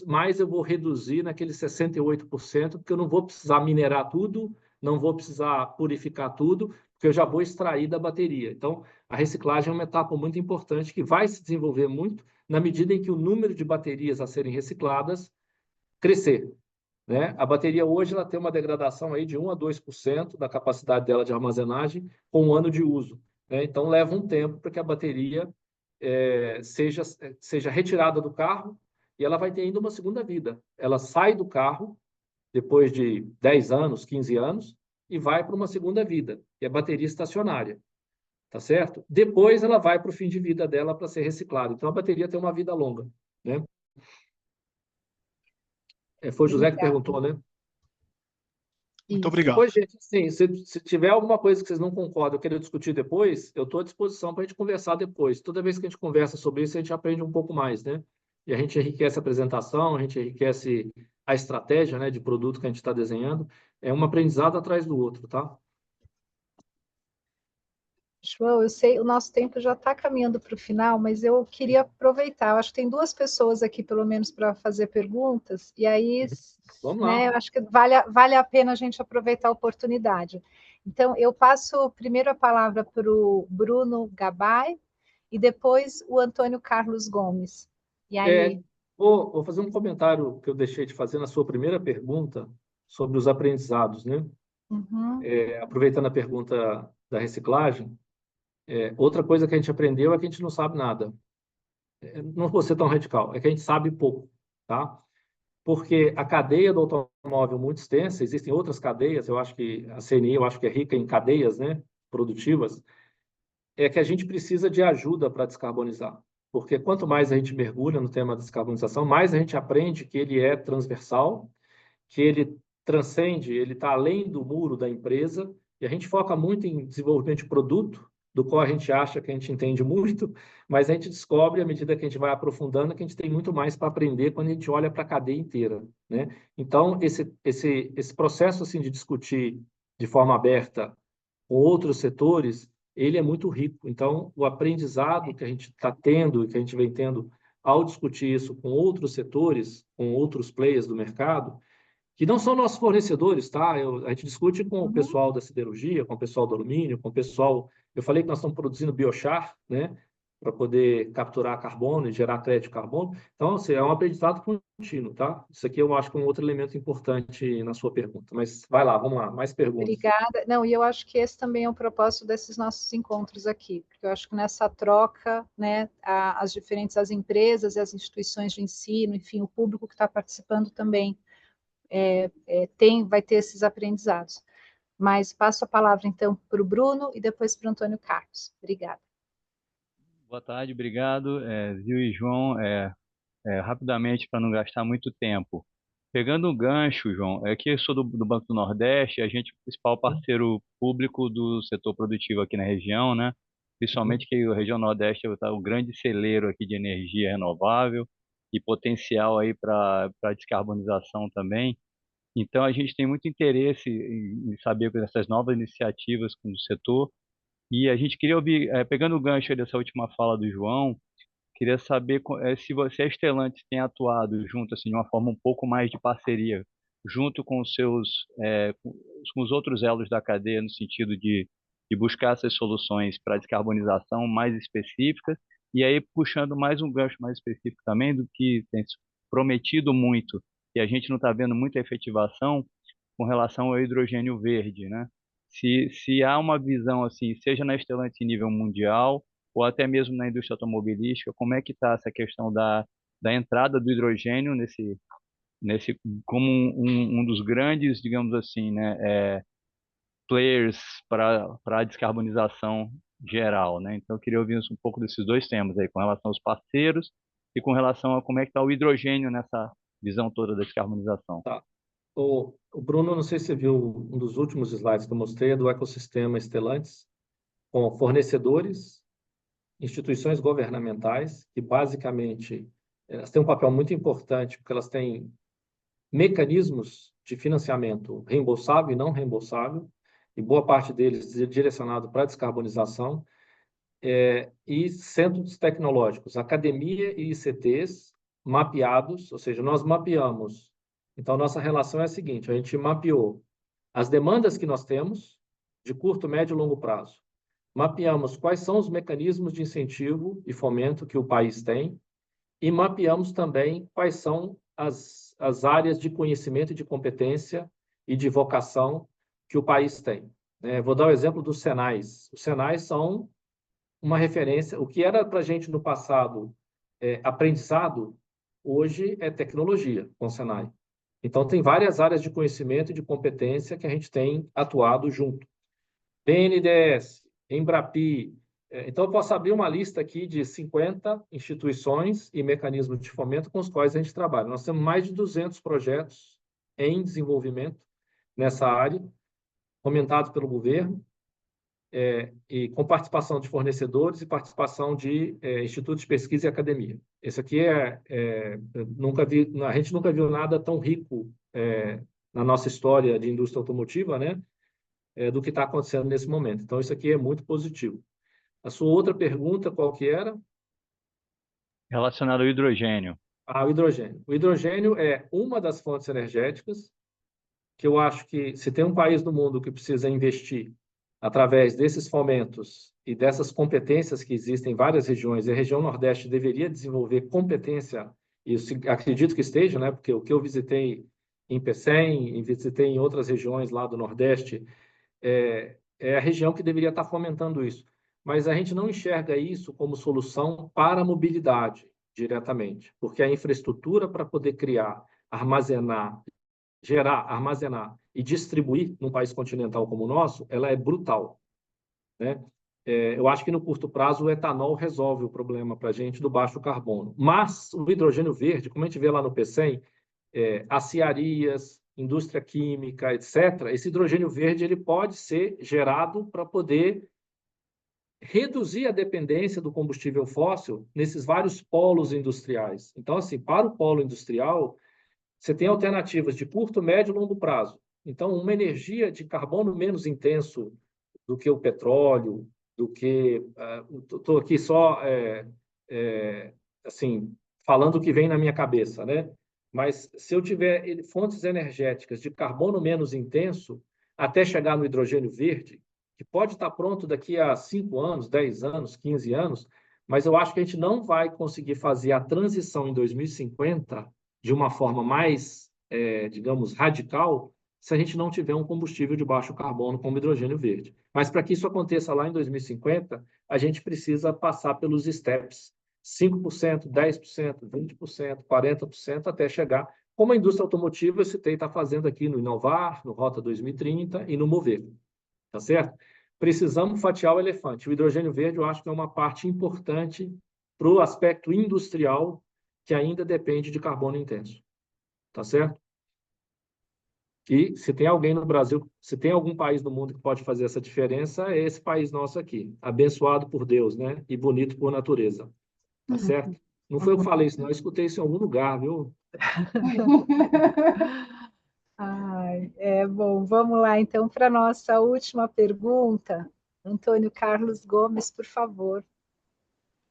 S2: mais eu vou reduzir naqueles 68%, porque eu não vou precisar minerar tudo, não vou precisar purificar tudo, porque eu já vou extrair da bateria. Então, a reciclagem é uma etapa muito importante que vai se desenvolver muito na medida em que o número de baterias a serem recicladas crescer, né? A bateria hoje ela tem uma degradação aí de 1 a 2% da capacidade dela de armazenagem com um ano de uso, né? Então, leva um tempo para que a bateria seja retirada do carro e ela vai ter ainda uma segunda vida. Ela sai do carro depois de 10 anos, 15 anos, e vai para uma segunda vida, que é a bateria estacionária, tá certo? Depois ela vai para o fim de vida dela para ser reciclada. Então a bateria tem uma vida longa, né? Foi o José que perguntou, né?
S4: Muito obrigado.
S2: Pois, gente, sim, se tiver alguma coisa que vocês não concordam, eu queria discutir depois, eu estou à disposição para a gente conversar depois. Toda vez que a gente conversa sobre isso, a gente aprende um pouco mais, né? E a gente enriquece a apresentação, a gente enriquece a estratégia, né, de produto que a gente está desenhando. É um aprendizado atrás do outro, tá?
S1: João, eu sei, o nosso tempo já está caminhando para o final, mas eu queria aproveitar. Eu acho que tem duas pessoas aqui, pelo menos, para fazer perguntas, e aí,
S2: Vamos lá.
S1: né, eu acho que vale a pena a gente aproveitar a oportunidade. Então, eu passo primeiro a palavra para o Bruno Gabay e depois o Antônio Carlos Gomes. E aí...
S2: Vou fazer um comentário que eu deixei de fazer na sua primeira pergunta sobre os aprendizados, né?
S1: Uhum.
S2: Aproveitando a pergunta da reciclagem, outra coisa que a gente aprendeu é que a gente não sabe nada. Não vou ser tão radical, é que a gente sabe pouco, tá? Porque a cadeia do automóvel é muito extensa, existem outras cadeias, eu acho que a CNI, eu acho que é rica em cadeias, né, produtivas, é que a gente precisa de ajuda para descarbonizar. Porque quanto mais a gente mergulha no tema da descarbonização, mais a gente aprende que ele é transversal, que ele transcende, ele está além do muro da empresa, e a gente foca muito em desenvolvimento de produto, do qual a gente acha que a gente entende muito, mas a gente descobre, à medida que a gente vai aprofundando, que a gente tem muito mais para aprender quando a gente olha para a cadeia inteira, né? Então, esse processo assim, de discutir de forma aberta com outros setores, ele é muito rico. Então, o aprendizado que a gente está tendo, que a gente vem tendo ao discutir isso com outros setores, com outros players do mercado, que não são nossos fornecedores, tá? A gente discute com o pessoal da siderurgia, com o pessoal do alumínio, com o pessoal... Eu falei que nós estamos produzindo biochar, né? Para poder capturar carbono e gerar crédito de carbono. Então, assim, é um aprendizado contínuo, tá? Isso aqui eu acho que é um outro elemento importante na sua pergunta. Mas vai lá, vamos lá, mais perguntas.
S1: Obrigada. Não, e eu acho que esse também é o propósito desses nossos encontros aqui, porque eu acho que nessa troca, né, as empresas e as instituições de ensino, enfim, o público que está participando também vai ter esses aprendizados. Mas passo a palavra, então, para o Bruno e depois para o Antônio Carlos. Obrigada.
S5: Boa tarde, obrigado. Zil e João, rapidamente, para não gastar muito tempo. Pegando o gancho, João, que eu sou do Banco do Nordeste, a gente é o principal parceiro público do setor produtivo aqui na região, né? Principalmente que a região Nordeste está o grande celeiro aqui de energia renovável e potencial aí para descarbonização também. Então, a gente tem muito interesse em saber dessas novas iniciativas com o setor e a gente queria ouvir, pegando o gancho aí dessa última fala do João, queria saber se você, a Stellantis, tem atuado junto, assim, de uma forma um pouco mais de parceria, junto com os seus, com os outros elos da cadeia, no sentido de buscar essas soluções para descarbonização mais específicas, e aí puxando mais um gancho mais específico também do que tem se prometido muito, e a gente não está vendo muita efetivação com relação ao hidrogênio verde, né? Se há uma visão assim, seja na Stellantis em nível mundial, ou até mesmo na indústria automobilística, como é que está essa questão da entrada do hidrogênio nesse como um dos grandes, digamos assim, né, players para a descarbonização geral, né? Então eu queria ouvir um pouco desses dois temas aí, com relação aos parceiros e com relação a como é que está o hidrogênio nessa visão toda da descarbonização.
S2: Tá. O Bruno, não sei se você viu um dos últimos slides que eu mostrei, do ecossistema Stellantis, com fornecedores, instituições governamentais, que basicamente elas têm um papel muito importante, porque elas têm mecanismos de financiamento reembolsável e não reembolsável, e boa parte deles direcionado para a descarbonização, e centros tecnológicos, academia e ICTs mapeados, ou seja, nós mapeamos. Então, nossa relação é a seguinte, a gente mapeou as demandas que nós temos de curto, médio e longo prazo. Mapeamos quais são os mecanismos de incentivo e fomento que o país tem e mapeamos também quais são as áreas de conhecimento e de competência e de vocação que o país tem. Vou dar o exemplo dos Senais. Os Senais são uma referência. O que era para a gente no passado aprendizado, hoje é tecnologia com o Senai. Então, tem várias áreas de conhecimento e de competência que a gente tem atuado junto. BNDES, Embrapi. Então, eu posso abrir uma lista aqui de 50 instituições e mecanismos de fomento com os quais a gente trabalha. Nós temos mais de 200 projetos em desenvolvimento nessa área, fomentados pelo governo, e com participação de fornecedores e participação de institutos de pesquisa e academia. Esse aqui a gente nunca viu nada tão rico na nossa história de indústria automotiva, né, do que está acontecendo nesse momento. Então, isso aqui é muito positivo. A sua outra pergunta, qual que era?
S5: Relacionado ao hidrogênio.
S2: O hidrogênio. O hidrogênio é uma das fontes energéticas que eu acho que, se tem um país do mundo que precisa investir através desses fomentos e dessas competências que existem em várias regiões, e a região Nordeste deveria desenvolver competência, e acredito que esteja, né? Porque o que eu visitei em Pecém, e visitei em outras regiões lá do Nordeste, é a região que deveria estar fomentando isso. Mas a gente não enxerga isso como solução para a mobilidade diretamente, porque a infraestrutura para poder criar, armazenar, gerar, armazenar e distribuir num país continental como o nosso, ela é brutal, né? Eu acho que no curto prazo o etanol resolve o problema para a gente do baixo carbono. Mas o hidrogênio verde, como a gente vê lá no PECEM, aciarias, indústria química, etc., esse hidrogênio verde ele pode ser gerado para poder reduzir a dependência do combustível fóssil nesses vários polos industriais. Então, assim, para o polo industrial, você tem alternativas de curto, médio e longo prazo. Então, uma energia de carbono menos intenso do que o petróleo, do que... Estou aqui só, assim, falando o que vem na minha cabeça, né? Mas se eu tiver fontes energéticas de carbono menos intenso, até chegar no hidrogênio verde, que pode estar pronto daqui a 5 anos, 10 anos, 15 anos, mas eu acho que a gente não vai conseguir fazer a transição em 2050 de uma forma mais, digamos, radical, se a gente não tiver um combustível de baixo carbono como hidrogênio verde. Mas para que isso aconteça lá em 2050, a gente precisa passar pelos steps, 5%, 10%, 20%, 40%, até chegar como a indústria automotiva, eu citei, está fazendo aqui no Inovar, no Rota 2030 e no Mover, tá certo? Precisamos fatiar o elefante. O hidrogênio verde, eu acho que é uma parte importante para o aspecto industrial, que ainda depende de carbono intenso, tá certo? E se tem alguém no Brasil, se tem algum país no mundo que pode fazer essa diferença, é esse país nosso aqui, abençoado por Deus, né? E bonito por natureza, tá certo? Não foi eu que falei isso, não, eu escutei isso em algum lugar, viu?
S1: Ai, bom, vamos lá então para a nossa última pergunta. Antônio Carlos Gomes, por favor.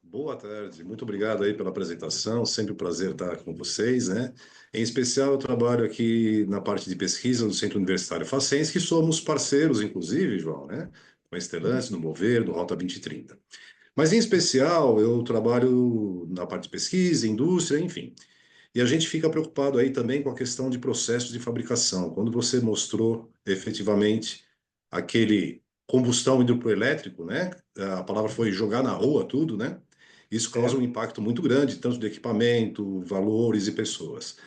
S6: Boa tarde, muito obrigado aí pela apresentação, sempre um prazer estar com vocês, né? Em especial, eu trabalho aqui na parte de pesquisa do Centro Universitário Facens, que somos parceiros, inclusive, João, né? Com a Stellantis, no Mover, no Rota 2030. Mas, em especial, eu trabalho na parte de pesquisa, indústria, enfim. E a gente fica preocupado aí também com a questão de processos de fabricação. Quando você mostrou efetivamente aquele combustão hidroelétrico, né? A palavra foi jogar na rua tudo, né? Isso causa um impacto muito grande, tanto de equipamento, valores e pessoas.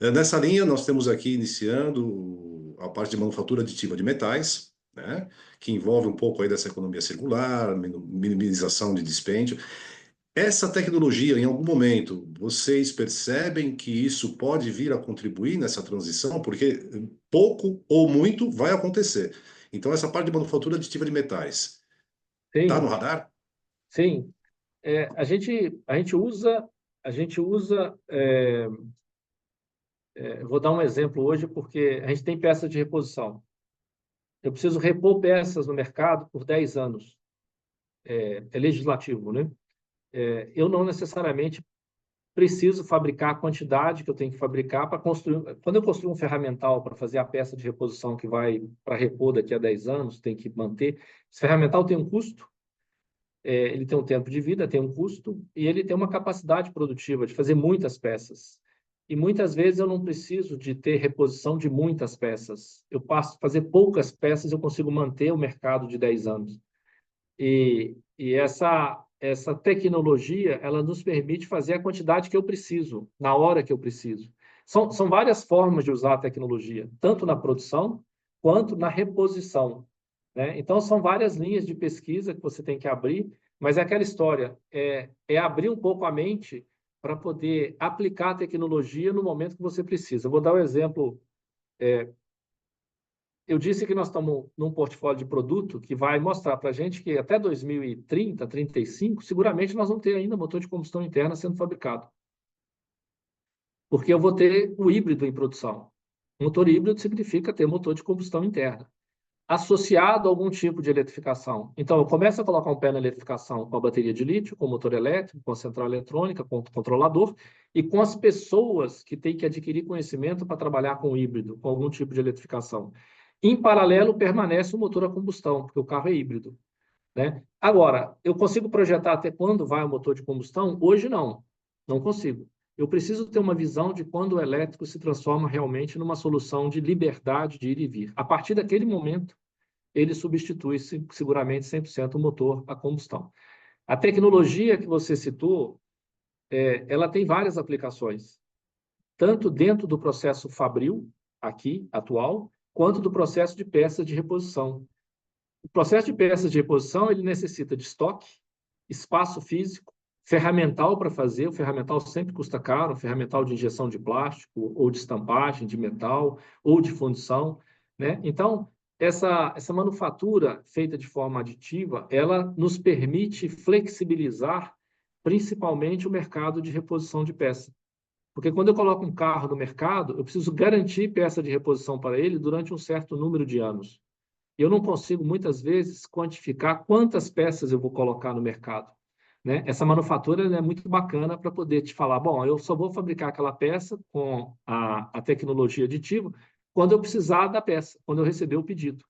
S6: Nessa linha, nós temos aqui iniciando a parte de manufatura aditiva de metais, né? Que envolve um pouco aí dessa economia circular, minimização de dispêndio. Essa tecnologia, em algum momento, vocês percebem que isso pode vir a contribuir nessa transição? Porque pouco ou muito vai acontecer. Então, essa parte de manufatura aditiva de metais, está no
S2: Sim,
S6: radar?
S2: sim. Eu vou dar um exemplo hoje, porque a gente tem peça de reposição. Eu preciso repor peças no mercado por 10 anos. É legislativo, né? Eu não necessariamente preciso fabricar a quantidade que eu tenho que fabricar para construir. Quando eu construo um ferramental para fazer a peça de reposição que vai para repor daqui a 10 anos, tem que manter. Esse ferramental tem um custo, ele tem um tempo de vida, tem um custo, e ele tem uma capacidade produtiva de fazer muitas peças. E muitas vezes eu não preciso de ter reposição de muitas peças. Eu passo a fazer poucas peças, eu consigo manter o mercado de 10 anos. E essa tecnologia, ela nos permite fazer a quantidade que eu preciso, na hora que eu preciso. São várias formas de usar a tecnologia, tanto na produção quanto na reposição, né? Então, são várias linhas de pesquisa que você tem que abrir, mas é aquela história, é abrir um pouco a mente para poder aplicar a tecnologia no momento que você precisa. Eu vou dar um exemplo. Eu disse que nós estamos num portfólio de produto que vai mostrar para a gente que até 2030, 35, seguramente nós vamos ter ainda motor de combustão interna sendo fabricado. Porque eu vou ter o híbrido em produção. Motor híbrido significa ter motor de combustão interna, associado a algum tipo de eletrificação. Então, eu começo a colocar um pé na eletrificação com a bateria de lítio, com o motor elétrico, com a central eletrônica, com o controlador, e com as pessoas que têm que adquirir conhecimento para trabalhar com o híbrido, com algum tipo de eletrificação. Em paralelo, permanece o motor a combustão, porque o carro é híbrido, né? Agora, eu consigo projetar até quando vai o motor de combustão? Hoje, não consigo. Eu preciso ter uma visão de quando o elétrico se transforma realmente numa solução de liberdade de ir e vir. A partir daquele momento, ele substitui seguramente 100% o motor a combustão. A tecnologia que você citou, ela tem várias aplicações, tanto dentro do processo fabril, aqui, atual, quanto do processo de peças de reposição. O processo de peças de reposição, ele necessita de estoque, espaço físico, ferramental para fazer. O ferramental sempre custa caro, ferramental de injeção de plástico, ou de estampagem, de metal, ou de fundição, né? Então, essa manufatura feita de forma aditiva, ela nos permite flexibilizar principalmente o mercado de reposição de peça. Porque quando eu coloco um carro no mercado, eu preciso garantir peça de reposição para ele durante um certo número de anos. Eu não consigo, muitas vezes, quantificar quantas peças eu vou colocar no mercado, né? Essa manufatura é muito bacana para poder te falar, bom, eu só vou fabricar aquela peça com a tecnologia aditiva quando eu precisar da peça, quando eu receber o pedido,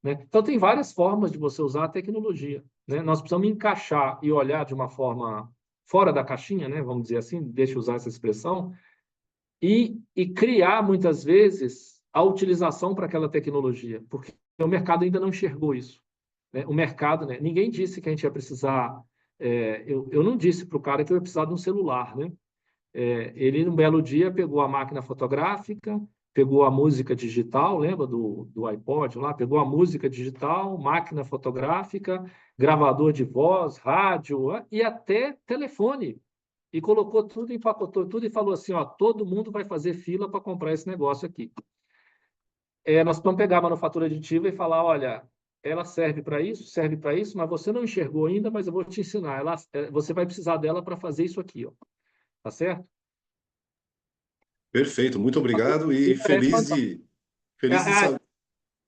S2: né? Então, tem várias formas de você usar a tecnologia, né? Nós precisamos encaixar e olhar de uma forma fora da caixinha, né? Vamos dizer assim, deixa eu usar essa expressão, e criar, muitas vezes, a utilização para aquela tecnologia, porque o mercado ainda não enxergou isso, né? O mercado, né? Ninguém disse que a gente ia precisar. Eu não disse para o cara que eu ia precisar de um celular, né? Ele, num belo dia, pegou a máquina fotográfica, pegou a música digital, lembra do iPod lá? Pegou a música digital, máquina fotográfica, gravador de voz, rádio e até telefone. E colocou tudo, empacotou tudo e falou assim, ó, todo mundo vai fazer fila para comprar esse negócio aqui. Nós vamos pegar a manufatura aditiva e falar, olha, ela serve para isso, mas você não enxergou ainda, mas eu vou te ensinar. Você vai precisar dela para fazer isso aqui, ó. Tá certo?
S6: Perfeito, muito obrigado e feliz de
S2: Ah,
S6: saber.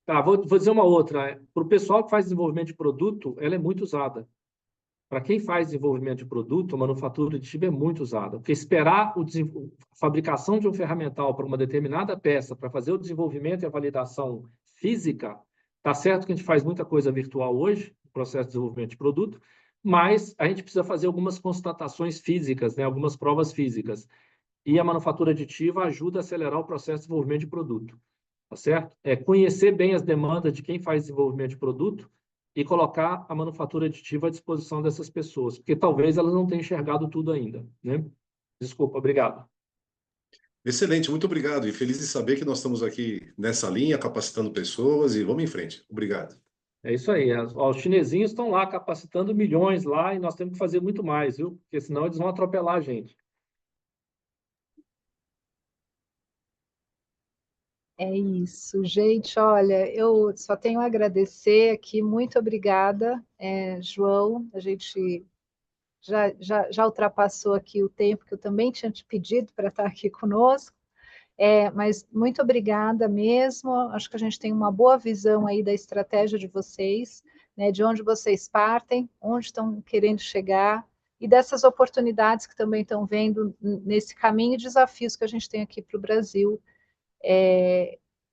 S2: tá, vou dizer uma outra. Para o pessoal que faz desenvolvimento de produto, ela é muito usada. Para quem faz desenvolvimento de produto, a manufatura aditiva é muito usada. Porque esperar a fabricação de um ferramental para uma determinada peça, para fazer o desenvolvimento e a validação física, tá certo que a gente faz muita coisa virtual hoje, no processo de desenvolvimento de produto, mas a gente precisa fazer algumas constatações físicas, né, algumas provas físicas. E a manufatura aditiva ajuda a acelerar o processo de desenvolvimento de produto. Tá certo? Conhecer bem as demandas de quem faz desenvolvimento de produto e colocar a manufatura aditiva à disposição dessas pessoas, porque talvez elas não tenham enxergado tudo ainda, né? Desculpa, obrigado.
S6: Excelente, muito obrigado. E feliz de saber que nós estamos aqui nessa linha, capacitando pessoas e vamos em frente. Obrigado.
S2: É isso aí. Os chinesinhos estão lá capacitando milhões lá e nós temos que fazer muito mais, viu? Porque senão eles vão atropelar a gente.
S1: É isso, gente. Olha, eu só tenho a agradecer aqui. Muito obrigada, João. A gente já ultrapassou aqui o tempo que eu também tinha te pedido para estar aqui conosco. Mas muito obrigada mesmo. Acho que a gente tem uma boa visão aí da estratégia de vocês, né, de onde vocês partem, onde estão querendo chegar e dessas oportunidades que também estão vendo nesse caminho e desafios que a gente tem aqui para o Brasil.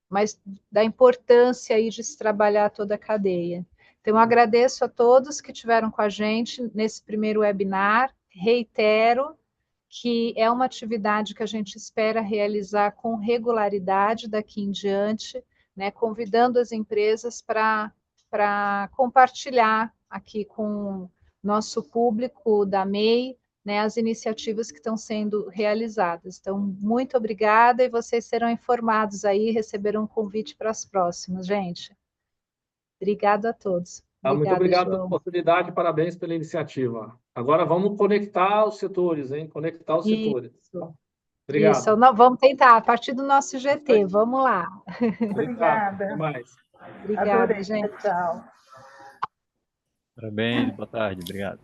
S1: Mas da importância aí de se trabalhar toda a cadeia. Então, eu agradeço a todos que estiveram com a gente nesse primeiro webinar. Reitero que é uma atividade que a gente espera realizar com regularidade daqui em diante, né, convidando as empresas para compartilhar aqui com nosso público da MEI, né, as iniciativas que estão sendo realizadas. Então, muito obrigada e vocês serão informados aí, receberão um convite para as próximas, gente. Obrigado a todos.
S2: Muito
S1: Obrigada,
S2: obrigado pela
S1: João.
S2: oportunidade, parabéns pela iniciativa. Agora vamos conectar os setores, hein? Conectar os setores.
S1: Isso.
S2: Obrigado.
S1: Isso, vamos tentar, a partir do nosso GT, vamos lá.
S2: Obrigado. Até mais.
S1: Obrigada,
S7: Adorei.
S1: gente.
S7: Tchau.
S5: Parabéns, boa tarde, obrigado.